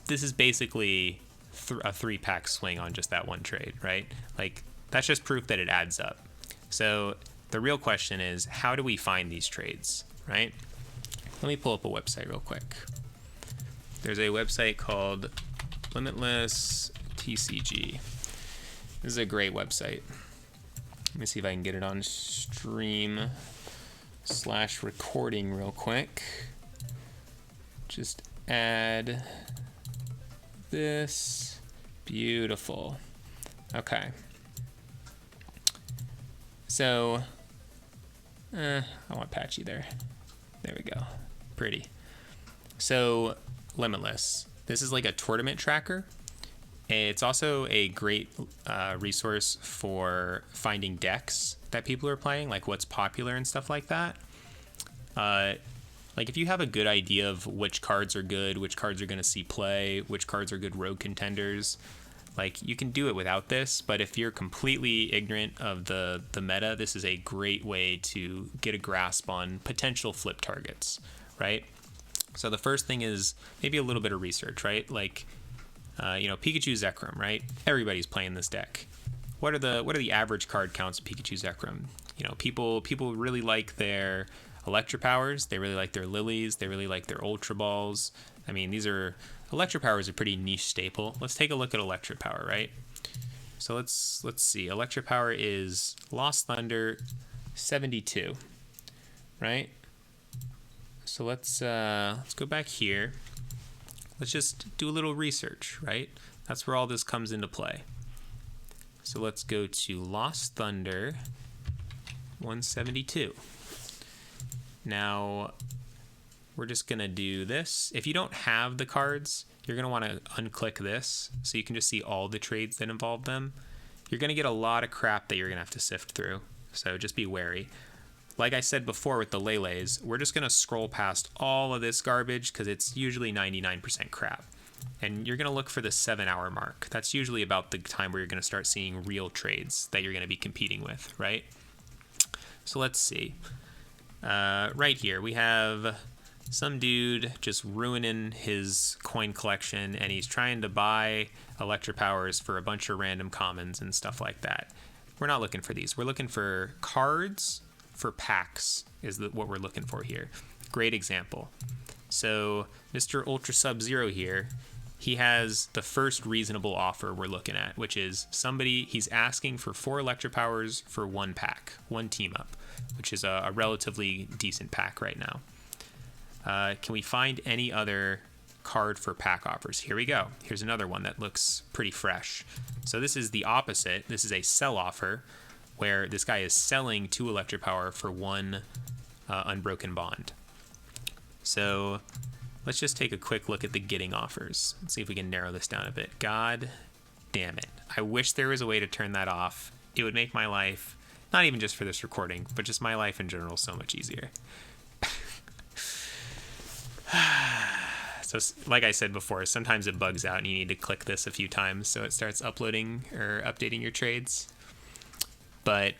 this is basically a 3-pack swing on just that one trade, right? Like that's just proof that it adds up. So the real question is, how do we find these trades, right? Let me pull up a website real quick. There's a website called Limitless TCG. This is a great website. Let me see if I can get it on stream/recording real quick. Just add this. Beautiful. Okay. So, I want patchy there. There we go. Pretty. So, Limitless. This is like a tournament tracker. It's also a great resource for finding decks that people are playing, like what's popular and stuff like that. Like if you have a good idea of which cards are good, which cards are going to see play, which cards are good rogue contenders, like you can do it without this. But if you're completely ignorant of the meta, this is a great way to get a grasp on potential flip targets, right? So the first thing is maybe a little bit of research, right? Like, you know, Pikachu Zekrom, right? Everybody's playing this deck. What are the average card counts of Pikachu Zekrom? You know, people really like their Electro Powers. They really like their Lilies. They really like their Ultra Balls. I mean, Electro Power is a pretty niche staple. Let's take a look at Electro Power, right? So let's see. Electro Power is Lost Thunder 72, right? So let's go back here. Let's just do a little research, right? That's where all this comes into play. So let's go to Lost Thunder 172. Now, we're just going to do this. If you don't have the cards, you're going to want to unclick this so you can just see all the trades that involve them. You're going to get a lot of crap that you're going to have to sift through, so just be wary. Like I said before with the Lele's, we're just going to scroll past all of this garbage because it's usually 99% crap. And you're going to look for the 7-hour mark. That's usually about the time where you're going to start seeing real trades that you're going to be competing with, right? So let's see. Right here, we have some dude just ruining his coin collection, and he's trying to buy Electro Powers for a bunch of random commons and stuff like that. We're not looking for these. We're looking for cards for packs is what we're looking for here. Great example. So Mr. Ultra Sub-Zero here, he has the first reasonable offer we're looking at, which is he's asking for 4 Electro Powers for 1 pack, 1 team up, which is a relatively decent pack right now. Can we find any other card for pack offers? Here we go. Here's another one that looks pretty fresh. So this is the opposite. This is a sell offer where this guy is selling 2 Electro Power for 1 Unbroken Bond. So let's just take a quick look at the getting offers. Let's see if we can narrow this down a bit. God damn it. I wish there was a way to turn that off. It would make my life, not even just for this recording, but just my life in general, so much easier. So like I said before, sometimes it bugs out and you need to click this a few times so it starts uploading or updating your trades. But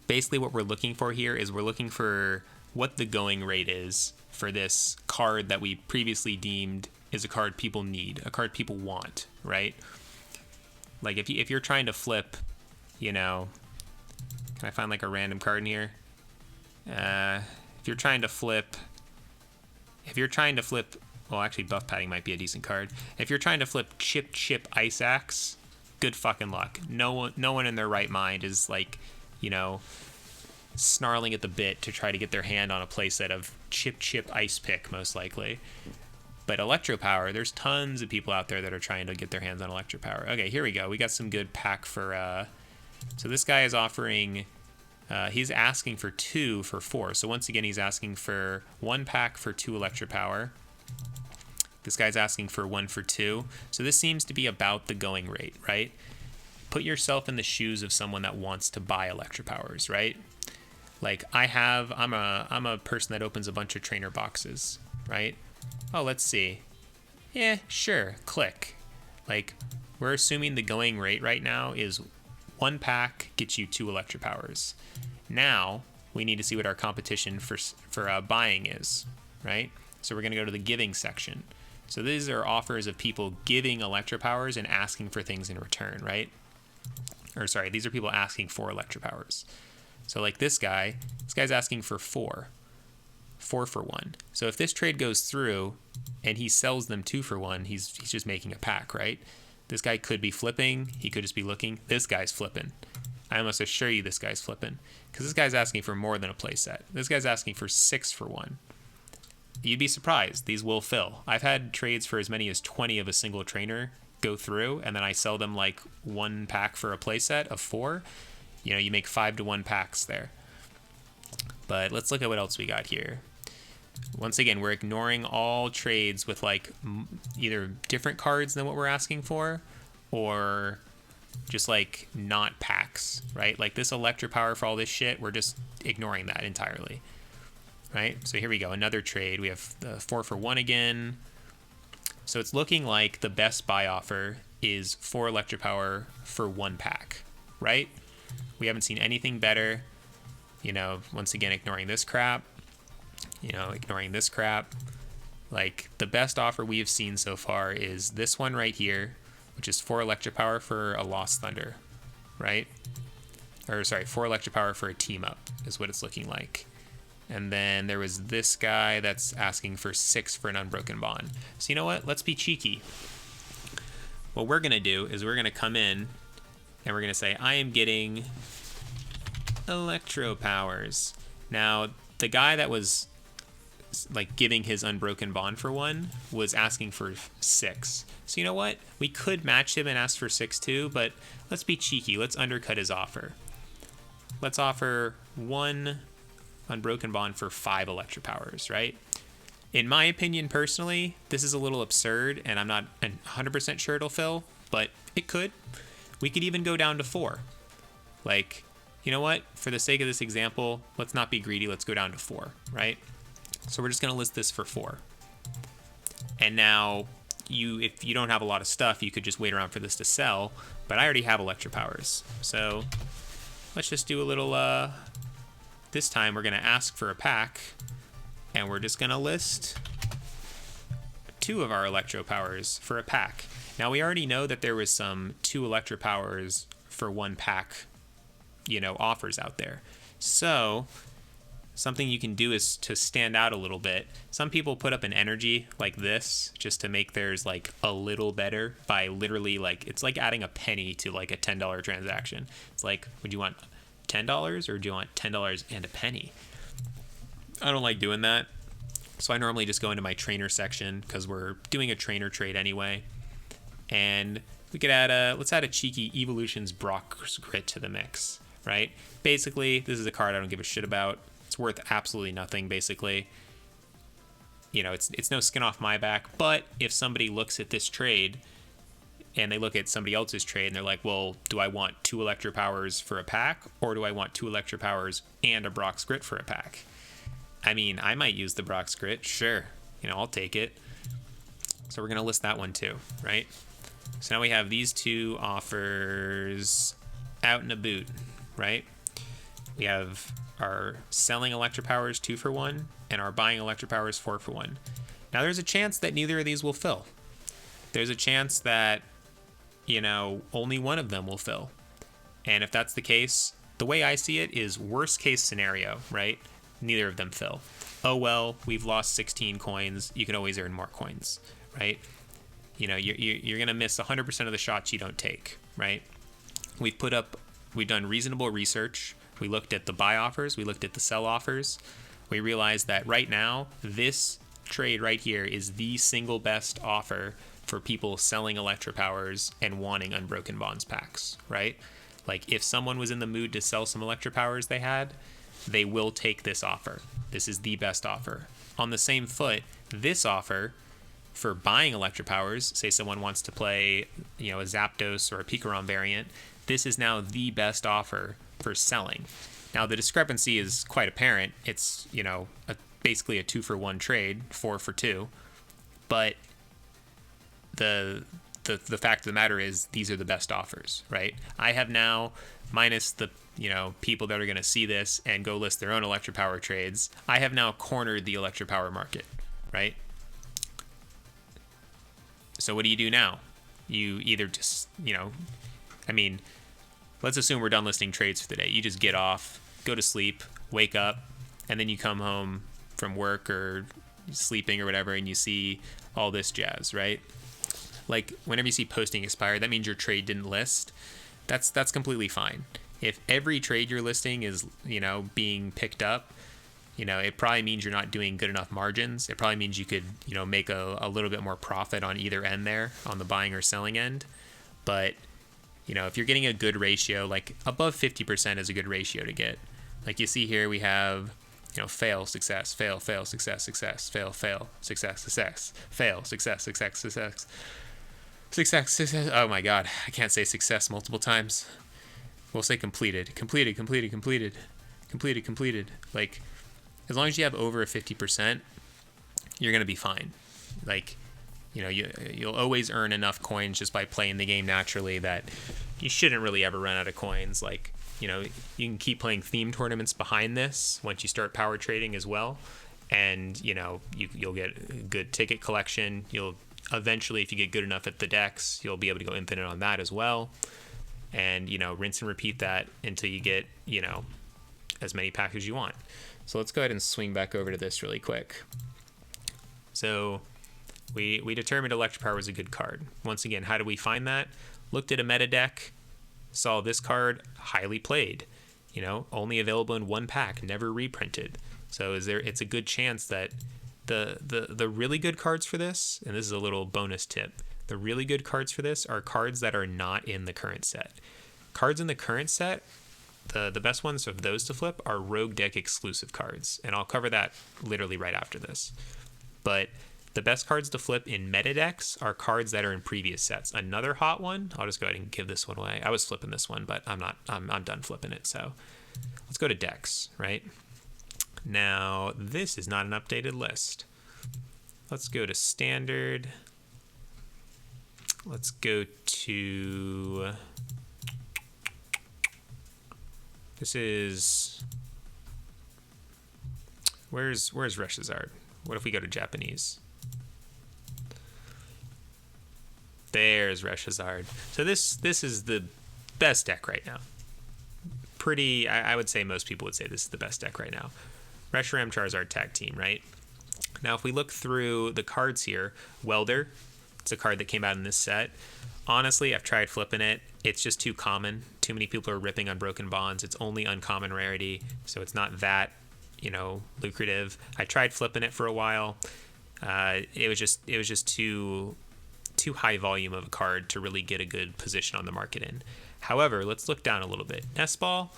basically what we're looking for here is we're looking for what the going rate is for this card that we previously deemed is a card people need, a card people want, right? Like if you're trying to flip, you know, can I find like a random card in here? If you're trying to flip, well, actually buff padding might be a decent card. If you're trying to flip chip Ice Axe, good fucking luck. No one in their right mind is like, you know, snarling at the bit to try to get their hand on a playset of chip Ice Pick, most likely. But Electro Power, there's tons of people out there that are trying to get their hands on Electro Power. Okay, here we go. We got some good pack for, so this guy is offering, he's asking for 2 for 4. So once again, he's asking for 1 pack for 2 Electro Power. This guy's asking for 1 for 2. So this seems to be about the going rate, right? Put yourself in the shoes of someone that wants to buy Electro Powers, right? Like I'm a person that opens a bunch of trainer boxes, right? Oh, let's see. Yeah, sure, click. Like, we're assuming the going rate right now is 1 pack gets you 2 Electro Powers. Now, we need to see what our competition for buying is, right? So we're going to go to the giving section. So these are offers of people giving Electro Powers and asking for things in return, right? Or sorry, these are people asking for Electro Powers. So like this guy's asking for 4 for 1. So if this trade goes through and he sells them 2 for 1, he's just making a pack, right? This guy could be flipping. He could just be looking. This guy's flipping. I almost assure you this guy's flipping because this guy's asking for more than a playset. This guy's asking for 6 for 1. You'd be surprised. These will fill. I've had trades for as many as 20 of a single trainer go through, and then I sell them like 1 pack for a playset of 4. You know, you make 5 to 1 packs there. But let's look at what else we got here. Once again, we're ignoring all trades with like either different cards than what we're asking for or just like not packs, right? Like this Electro Power for all this shit, we're just ignoring that entirely, right? So here we go, another trade. We have the 4 for 1 again. So it's looking like the best buy offer is 4 Electro Power for 1 pack, right? We haven't seen anything better. You know, once again, ignoring this crap. Like the best offer we have seen so far is this one right here, which is 4 Electro Power for a Lost Thunder, right? Or sorry, 4 Electro Power for a team up is what it's looking like. And then there was this guy that's asking for 6 for an Unbroken Bond. So you know what? Let's be cheeky. What we're going to do is we're going to come in and we're going to say, I am getting Electro Powers. Now, the guy that was like giving his Unbroken Bond for 1 was asking for 6. So you know what? We could match him and ask for 6 too, but let's be cheeky. Let's undercut his offer. Let's offer 1 Unbroken Bond for 5 Electro Powers, right? In my opinion, personally, this is a little absurd, and I'm not 100% sure it'll fill, but it could. We could even go down to 4. Like, you know what? For the sake of this example, let's not be greedy. Let's go down to 4, right? So we're just going to list this for 4. And now, if you don't have a lot of stuff, you could just wait around for this to sell, but I already have Electro Powers. So let's just do a little, this time we're going to ask for a pack, and we're just going to list 2 of our Electro Powers for a pack. Now, we already know that there was some 2 Electro Powers for 1 pack, you know, offers out there. So something you can do is to stand out a little bit. Some people put up an energy like this just to make theirs like a little better by literally like, it's like adding a penny to like a $10 transaction. It's like, would you want $10 or do you want $10 and a penny? I don't like doing that. So I normally just go into my trainer section because we're doing a trainer trade anyway. And we could add let's add a cheeky Evolutions Brock's Grit to the mix, right? Basically, this is a card I don't give a shit about. It's worth absolutely nothing, basically. You know, it's no skin off my back, but if somebody looks at this trade and they look at somebody else's trade and they're like, well, do I want 2 Electro Powers for a pack, or do I want 2 Electro Powers and a Brock's Grit for a pack? I mean, I might use the Brock's Grit, sure. You know, I'll take it. So we're going to list that one too, right? So now we have these two offers out in a boot, right? We have our selling Electropowers 2 for 1 and our buying Electropowers 4 for 1. Now there's a chance that neither of these will fill. There's a chance that, you know, only one of them will fill. And if that's the case, the way I see it is worst case scenario, right? Neither of them fill. Oh well, we've lost 16 coins. You can always earn more coins, right? You know, you're going to miss 100% of the shots you don't take, right? We've done reasonable research. We looked at the buy offers. We looked at the sell offers. We realized that right now, this trade right here is the single best offer for people selling Electropowers and wanting Unbroken Bonds packs, right? Like if someone was in the mood to sell some Electropowers they had, they will take this offer. This is the best offer. On the same foot, this offer for buying Electropowers, say someone wants to play, you know, a Zapdos or a Pikarom variant, this is now the best offer for selling. Now the discrepancy is quite apparent. It's, you know, basically a 2 for 1 trade, 4 for 2. But the fact of the matter is these are the best offers, right? I have now, minus the, you know, people that are going to see this and go list their own Electropower trades, I have now cornered the Electropower market, right? So what do you do now? You either just, you know, I mean, let's assume we're done listing trades for the day. You just get off, go to sleep, wake up, and then you come home from work or sleeping or whatever, and you see all this jazz, right? Like whenever you see posting expired, that means your trade didn't list. That's completely fine. If every trade you're listing is, you know, being picked up, you know, it probably means you're not doing good enough margins. It probably means you could, you know, make a little bit more profit on either end there, on the buying or selling end. But, you know, if you're getting a good ratio, like above 50% is a good ratio to get. Like you see here, we have, you know, fail, success, fail, fail, success, success, fail, fail, success, success, fail, success, success, success, success, success. Oh my God, I can't say success multiple times. We'll say completed, completed, completed, completed, completed, completed. Like, as long as you have over a 50%, you're going to be fine. Like, you know, you'll always earn enough coins just by playing the game naturally that you shouldn't really ever run out of coins. Like, you know, you can keep playing theme tournaments behind this once you start power trading as well. And, you know, you'll get a good ticket collection. You'll eventually, if you get good enough at the decks, you'll be able to go infinite on that as well. And, you know, rinse and repeat that until you get, you know, as many packs as you want. So let's go ahead and swing back over to this really quick. So we determined Electropower was a good card. Once again, how do we find that? Looked at a meta deck, saw this card highly played, you know, only available in one pack, never reprinted. So it's a good chance that the really good cards for this, and this is a little bonus tip, the really good cards for this are cards that are not in the current set. Cards in the current set, the best ones of those to flip are Rogue Deck exclusive cards, and I'll cover that literally right after this. But the best cards to flip in meta decks are cards that are in previous sets. Another hot one, I'll just go ahead and give this one away. I was flipping this one, but I'm done flipping it. So let's go to decks, right? Now, this is not an updated list. Let's go to standard. Let's go to, this is, where's Charizard? What if we go to Japanese? There's Charizard. So this is the best deck right now. Pretty, I would say most people would say this is the best deck right now. Reshiram Charizard tag team, right? Now, if we look through the cards here, Welder, it's a card that came out in this set. Honestly, I've tried flipping it. It's just too common. Too many people are ripping Unbroken Bonds. It's only uncommon rarity, so it's not that, you know, lucrative. I tried flipping it for a while. It was just too high volume of a card to really get a good position on the market in. However, let's look down a little bit. Nest Ball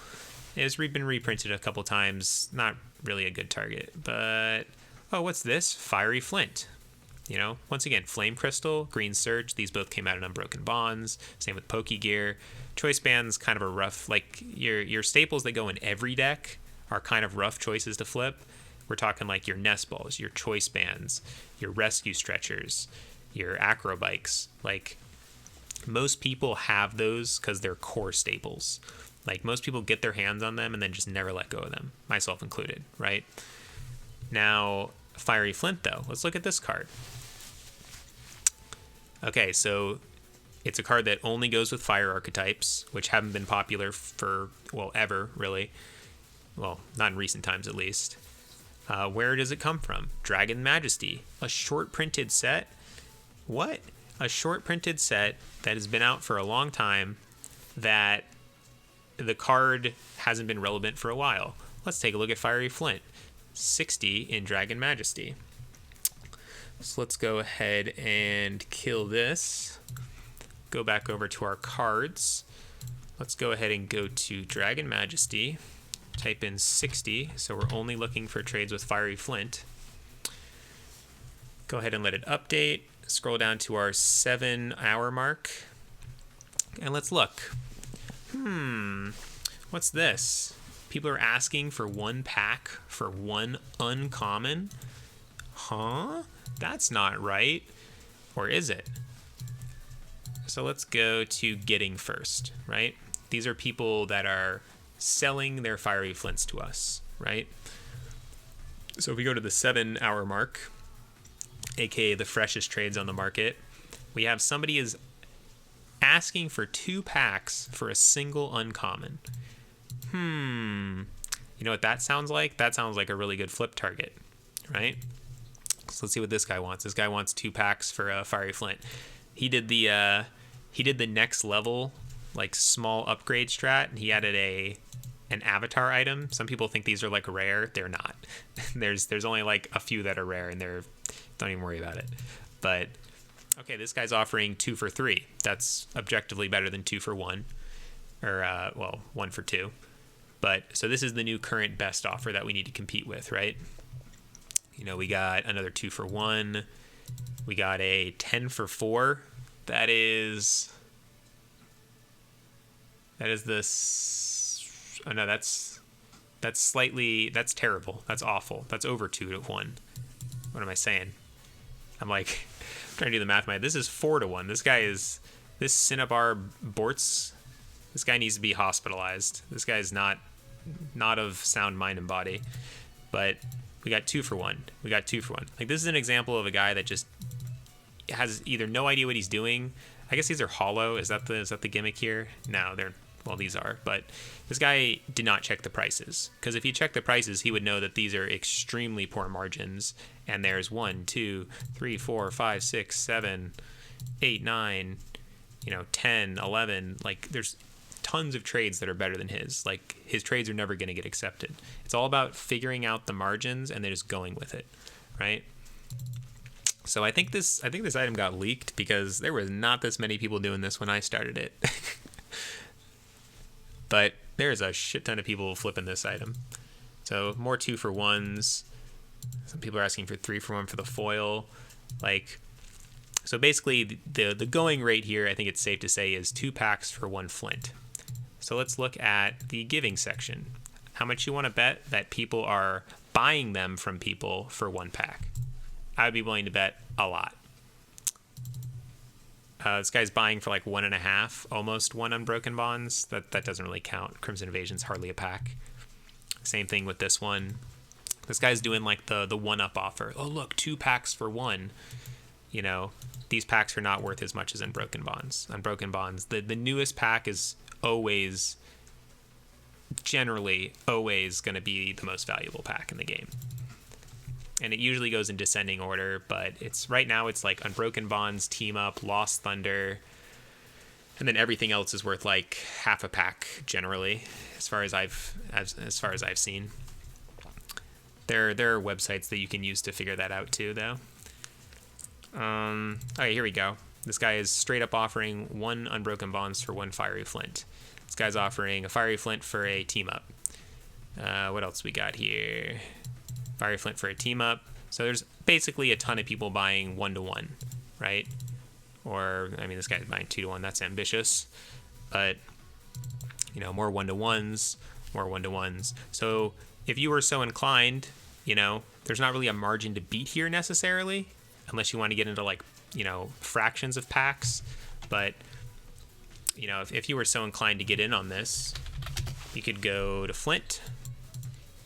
has been reprinted a couple times. Not really a good target, but oh, what's this? Fiery Flint. You know, once again, Flame Crystal, Green Surge, these both came out in Unbroken Bonds. Same with Pokegear. Choice Band's kind of a rough, like your staples that go in every deck are kind of rough choices to flip. We're talking like your Nest Balls, your Choice Bands, your Rescue Stretchers, your acro bikes. Like, most people have those because they're core staples. Like, most people get their hands on them and then just never let go of them, myself included, right? Now, Fiery Flint, though. Let's look at this card. Okay, so it's a card that only goes with fire archetypes, which haven't been popular for, well, ever, really. Well, not in recent times, at least. Where does it come from? Dragon Majesty. A short printed set? What? A short printed set that has been out for a long time, that the card hasn't been relevant for a while. Let's take a look at Fiery Flint. 60 in Dragon Majesty. So let's go ahead and kill this. Go back over to our cards. Let's go ahead and go to Dragon Majesty. Type in 60, so we're only looking for trades with Fiery Flint. Go ahead and let it update. Scroll down to our 7-hour mark. And let's look. What's this? People are asking for one pack for one uncommon? Huh? That's not right. Or is it? So let's go to getting first, right? These are people that are selling their Fiery Flints to us, right? So if we go to the 7-hour mark, aka the freshest trades on the market, we have somebody is asking for 2 packs for a single uncommon. You know what that sounds like? That sounds like a really good flip target, right? So let's see what this guy wants. This guy wants 2 packs for a Fiery Flint. He did the next level, like, small upgrade strat, and he added an avatar item. Some people think these are like rare. They're not. There's only like a few that are rare, and don't even worry about it. But okay, this guy's offering 2 for 3. That's objectively better than 2 for 1, or 1 for 2. But so this is the new current best offer that we need to compete with, right? You know, we got another 2 for 1. We got a 10 for 4. That is this. Oh no, that's terrible. That's awful. That's over 2 to 1. What am I saying? I'm like trying to do the math in my head. This is 4 to 1. This Cinnabar Bortz. This guy needs to be hospitalized. This guy's not of sound mind and body. But we got 2 for 1. We got 2 for 1. Like, this is an example of a guy that just has either no idea what he's doing. I guess these are hollow. Is that the gimmick here? No, these are. But this guy did not check the prices, because if he checked the prices, he would know that these are extremely poor margins. And there's 1, 2, 3, 4, 5, 6, 7, 8, 9, 10, 11. Like, there's tons of trades that are better than his. Like, his trades are never going to get accepted. It's all about figuring out the margins and then just going with it, right? So I think this item got leaked because there was not this many people doing this when I started it. But there's a shit ton of people flipping this item. So more 2 for 1s. Some people are asking for 3 for 1 for the foil. Like, so basically the going rate here, I think it's safe to say, is 2 packs for 1 flint. So let's look at the giving section. How much you want to bet that people are buying them from people for 1 pack? I would be willing to bet a lot. This guy's buying for like 1.5, almost 1 Unbroken Bonds. That doesn't really count. Crimson Invasion's hardly a pack. Same thing with this one. This guy's doing like the 1-up offer. Oh, look, 2 packs for 1. These packs are not worth as much as Unbroken Bonds. Unbroken Bonds, the newest pack is generally always going to be the most valuable pack in the game. And it usually goes in descending order, but right now it's like Unbroken Bonds, Team Up, Lost Thunder, and then everything else is worth like half a pack generally, as far as I've seen. There are websites that you can use to figure that out too, though. Okay, here we go. This guy is straight up offering 1 Unbroken Bonds for 1 Fiery Flint. This guy's offering a Fiery Flint for a Team Up. What else we got here? Fiery Flint for a Team Up. So there's basically a ton of people buying 1 to 1, right? Or, I mean, this guy's buying 2 to 1. That's ambitious. But, more 1 to 1s, more 1 to 1s. So if you were so inclined, there's not really a margin to beat here necessarily, unless you want to get into like, you know, fractions of packs. But, you know, if you were so inclined to get in on this, you could go to Flint.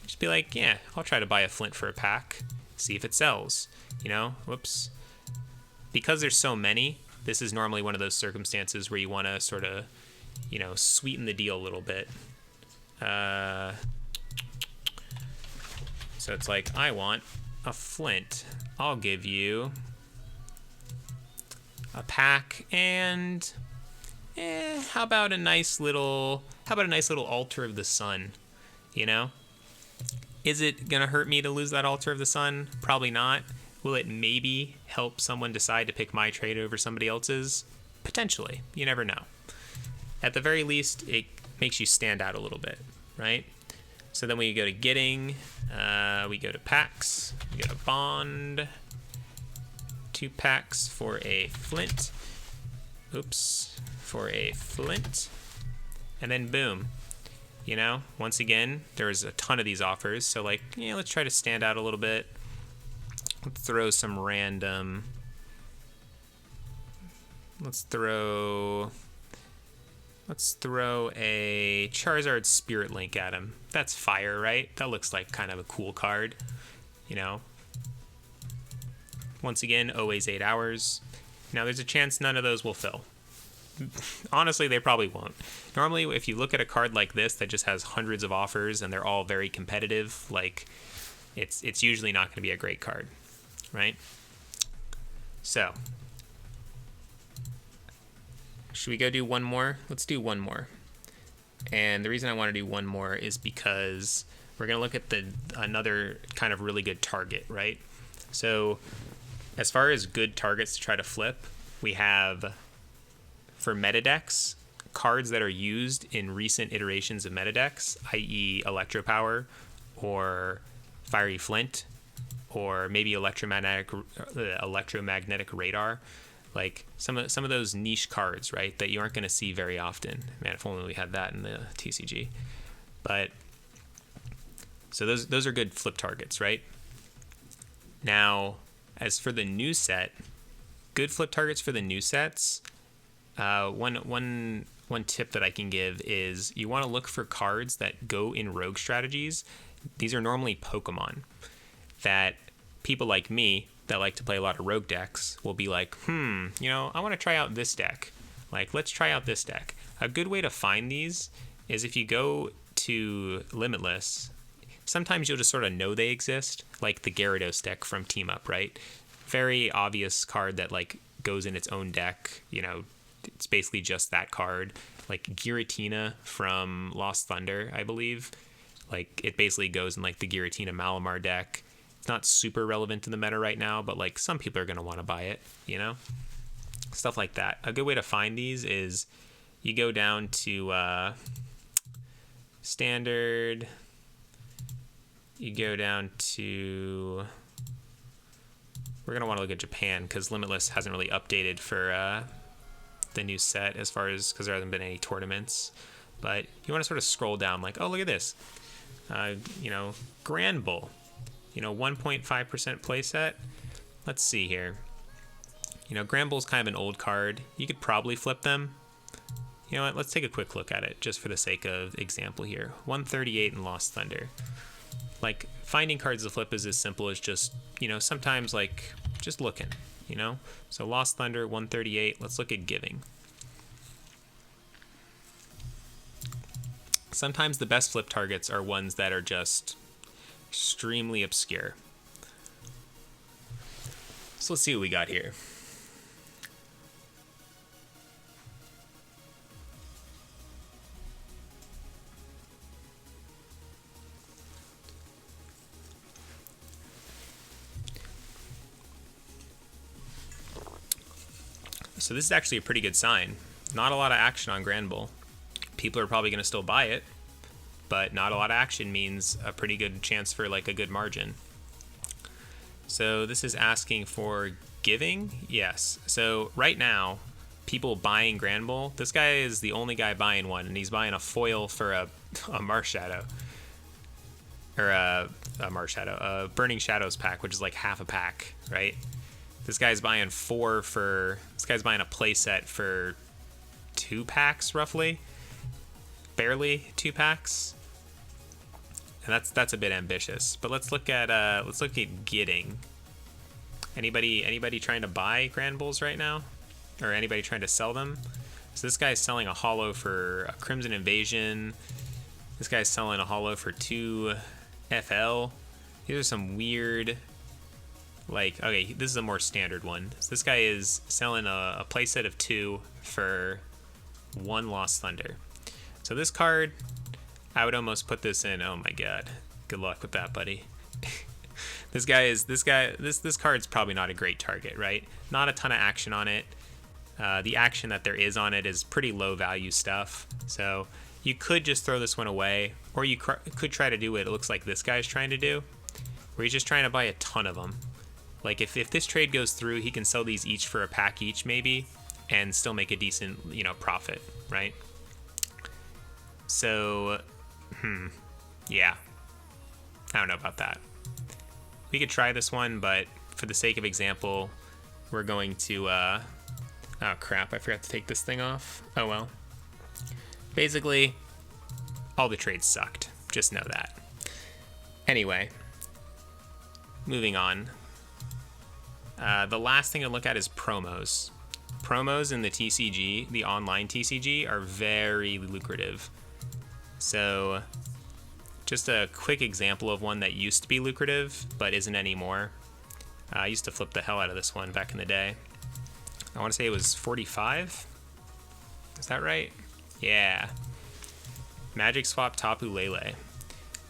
Just be like, yeah, I'll try to buy a Flint for a pack, see if it sells. You know, whoops. Because there's so many, this is normally one of those circumstances where you want to sort of, you know, sweeten the deal a little bit. So it's like, I want a Flint. I'll give you a pack and how about a nice little Altar of the Sun, you know? Is it gonna hurt me to lose that Altar of the Sun? Probably not. Will it maybe help someone decide to pick my trade over somebody else's? Potentially. You never know. At the very least, it makes you stand out a little bit, right? So then we go to getting, we go to packs, we go to bond, 2 packs for a Flint. Oops, for a Flint. And then boom. You know, once again, there's a ton of these offers. So like, yeah, let's try to stand out a little bit. Let's throw some random. Let's throw a Charizard Spirit Link at him. That's fire, right? That looks like kind of a cool card, you know. Once again, always 8 hours. Now there's a chance none of those will fill. Honestly, they probably won't. Normally, if you look at a card like this that just has hundreds of offers and they're all very competitive, like it's usually not going to be a great card, right? So, should we go do one more? Let's do one more. And the reason I want to do one more is because we're going to look at another kind of really good target, right? So, as far as good targets to try to flip, we have, for meta decks, cards that are used in recent iterations of meta decks, i.e. Electro Power or Fiery Flint or maybe electromagnetic radar. Like some of those niche cards, right, that you aren't going to see very often. Man, if only we had that in the TCG. But so those are good flip targets, right? Now, as for the new set, good flip targets for the new sets. One tip that I can give is you want to look for cards that go in rogue strategies. These are normally Pokemon that people like me that like to play a lot of rogue decks will be like, you know, I want to try out this deck. Like, let's try out this deck. A good way to find these is if you go to Limitless, sometimes you'll just sort of know they exist, like the Gyarados deck from Team Up, right? Very obvious card that, like, goes in its own deck. You know, it's basically just that card. Like Giratina from Lost Thunder, I believe. Like, it basically goes in, like, the Giratina Malamar deck. It's not super relevant to the meta right now, but, like, some people are going to want to buy it, you know? Stuff like that. A good way to find these is you go down to Standard. You go down to... We're going to want to look at Japan because Limitless hasn't really updated for the new set as far as... because there hasn't been any tournaments. But you want to sort of scroll down like, oh, look at this. You know, Grand Bull. You know, 1.5% playset. Let's see here. You know, Grand Bull's kind of an old card. You could probably flip them. You know what? Let's take a quick look at it just for the sake of example here. 138 in Lost Thunder. Like, finding cards to flip is as simple as just, you know, sometimes, like, just looking, you know? So Lost Thunder, 138. Let's look at Giving. Sometimes the best flip targets are ones that are just extremely obscure. So let's see what we got here. So this is actually a pretty good sign. Not a lot of action on Grand Bull. People are probably going to still buy it, but not a lot of action means a pretty good chance for like a good margin. So this is asking for Giving. Yes. So right now, people buying Grand Bull, this guy is the only guy buying one, and he's buying a foil for a Marshadow. Or a Marshadow. A Burning Shadows pack, which is like half a pack, right? This guy's buying this guy's buying a playset for 2 packs roughly. Barely 2 packs. And that's a bit ambitious. But let's look at getting. Anybody trying to buy Grand Bulls right now? Or anybody trying to sell them? So this guy's selling a holo for a Crimson Invasion. This guy's selling a holo for 2 FL. These are some weird, like, okay, this is a more standard one. So this guy is selling a playset of 2 for 1 Lost Thunder. So this card, I would almost put this in. Oh my god, good luck with that, buddy. This card's probably not a great target, right? Not a ton of action on it. The action that there is on it is pretty low value stuff. So you could just throw this one away, or you could try to do what it looks like this guy's trying to do, where he's just trying to buy a ton of them. Like if this trade goes through, he can sell these each for a pack each maybe, and still make a decent, profit, right? So, yeah, I don't know about that. We could try this one, but for the sake of example, we're going to, oh crap, I forgot to take this thing off. Oh well. Basically, all the trades sucked. Just know that. Anyway, moving on. The last thing to look at is promos. Promos in the TCG, the online TCG, are very lucrative. So, just a quick example of one that used to be lucrative, but isn't anymore. I used to flip the hell out of this one back in the day. I want to say it was 45. Is that right? Yeah. Magic Swap Tapu Lele.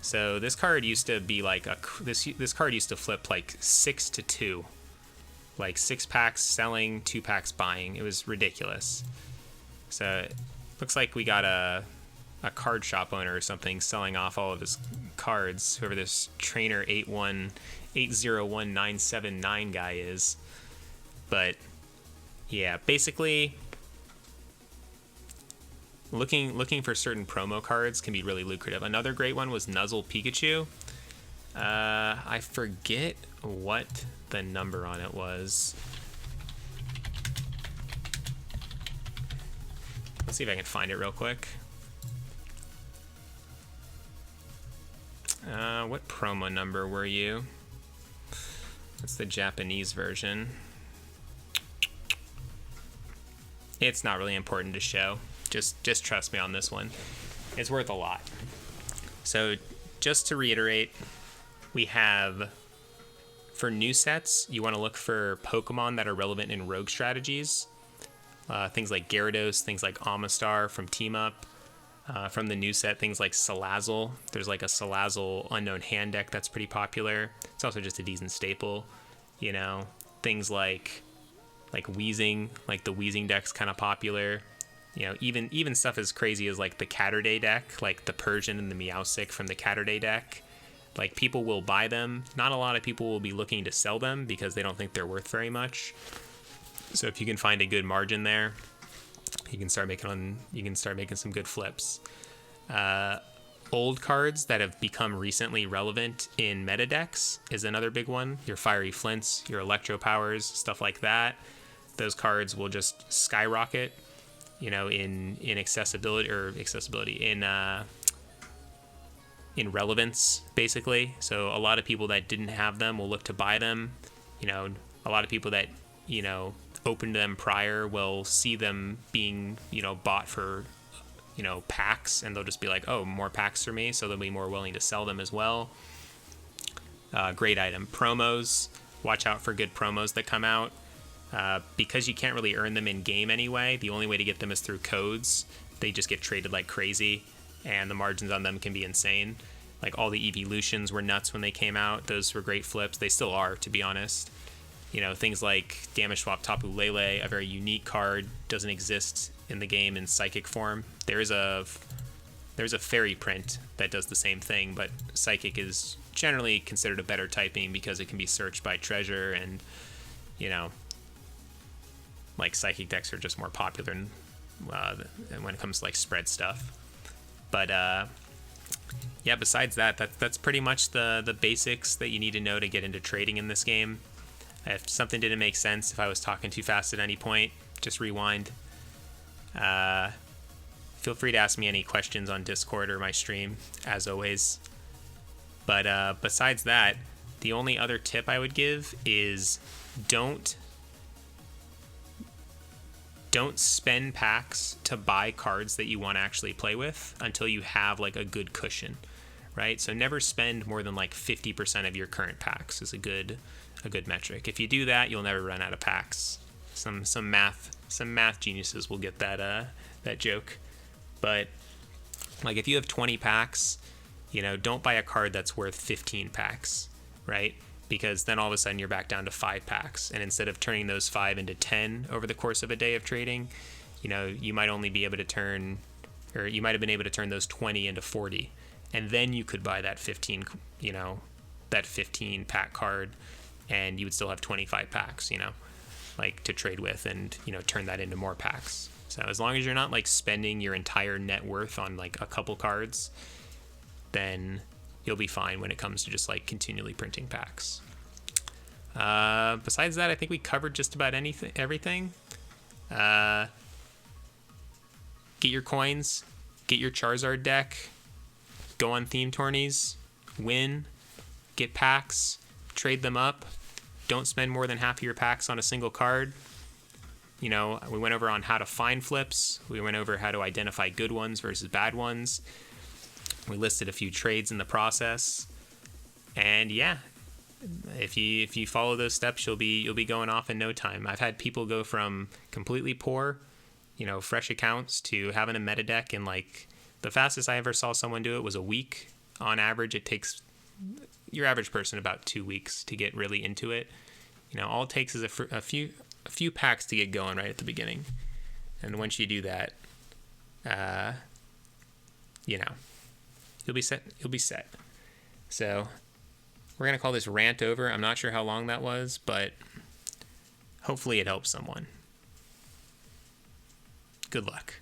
So this card used to be like this card used to flip like 6 to 2. Like 6 packs selling, 2 packs buying. It was ridiculous. So it looks like we got a card shop owner or something selling off all of his cards, whoever this trainer 8019779 guy is. But yeah, basically looking for certain promo cards can be really lucrative. Another great one was Nuzzle Pikachu. I forget what the number on it was. Let's see if I can find it real quick. What promo number were you? That's the Japanese version. It's not really important to show. Just trust me on this one. It's worth a lot. So just to reiterate, we have, for new sets, you want to look for Pokemon that are relevant in rogue strategies. Things like Gyarados, things like Amistar from Team Up. From the new set, things like Salazzle. There's like a Salazzle Unknown Hand deck that's pretty popular. It's also just a decent staple. Things like Weezing, like the Weezing deck's kind of popular. Even stuff as crazy as like the Catterday deck, like the Persian and the Meowstic from the Catterday deck. Like people will buy them. Not a lot of people will be looking to sell them because they don't think they're worth very much. So if you can find a good margin there, you can start making some good flips. Old cards that have become recently relevant in meta decks is another big one. Your Fiery Flints, your Electro Powers, stuff like that. Those cards will just skyrocket, in accessibility in relevance, basically. So a lot of people that didn't have them will look to buy them. A lot of people that opened them prior will see them being bought for packs, and they'll just be like, oh, more packs for me, so they'll be more willing to sell them as well. Great item. Promos, watch out for good promos that come out, because you can't really earn them in game anyway. The only way to get them is through codes. They just get traded like crazy, and the margins on them can be insane. Like all the evolutions were nuts when they came out. Those were great flips. They still are, to be honest. Things like Damage Swap Tapu Lele, a very unique card, doesn't exist in the game in Psychic form. There's a fairy print that does the same thing, but Psychic is generally considered a better typing because it can be searched by treasure, and like Psychic decks are just more popular when it comes to like spread stuff. But yeah, besides that's pretty much the basics that you need to know to get into trading in this game. If something didn't make sense, if I was talking too fast at any point, just rewind. Feel free to ask me any questions on Discord or my stream, as always. But besides that, the only other tip I would give is don't spend packs to buy cards that you want to actually play with until you have like a good cushion, right? So never spend more than like 50% of your current packs is a good metric. If you do that, you'll never run out of packs. Some math geniuses will get that joke. But like if you have 20 packs, don't buy a card that's worth 15 packs, right? Because then all of a sudden you're back down to 5 packs. And instead of turning those 5 into 10 over the course of a day of trading, you might only be able to turn, or you might have been able to turn those 20 into 40. And then you could buy that 15 pack card, and you would still have 25 packs, like to trade with, and, turn that into more packs. So as long as you're not like spending your entire net worth on like a couple cards, then you'll be fine when it comes to just like continually printing packs. Besides that, I think we covered just about everything. Get your coins, get your Charizard deck, go on theme tourneys, win, get packs, trade them up. Don't spend more than half of your packs on a single card. We went over on how to find flips. We went over how to identify good ones versus bad ones. We listed a few trades in the process. And yeah, if you follow those steps, you'll be going off in no time. I've had people go from completely poor, fresh accounts, to having a meta deck in like the fastest I ever saw someone do it was a week. On average, it takes your average person about 2 weeks to get really into it. All it takes is a few packs to get going right at the beginning, and once you do that, you'll be set. So we're gonna call this rant over. I'm not sure how long that was, but hopefully it helps someone. Good luck.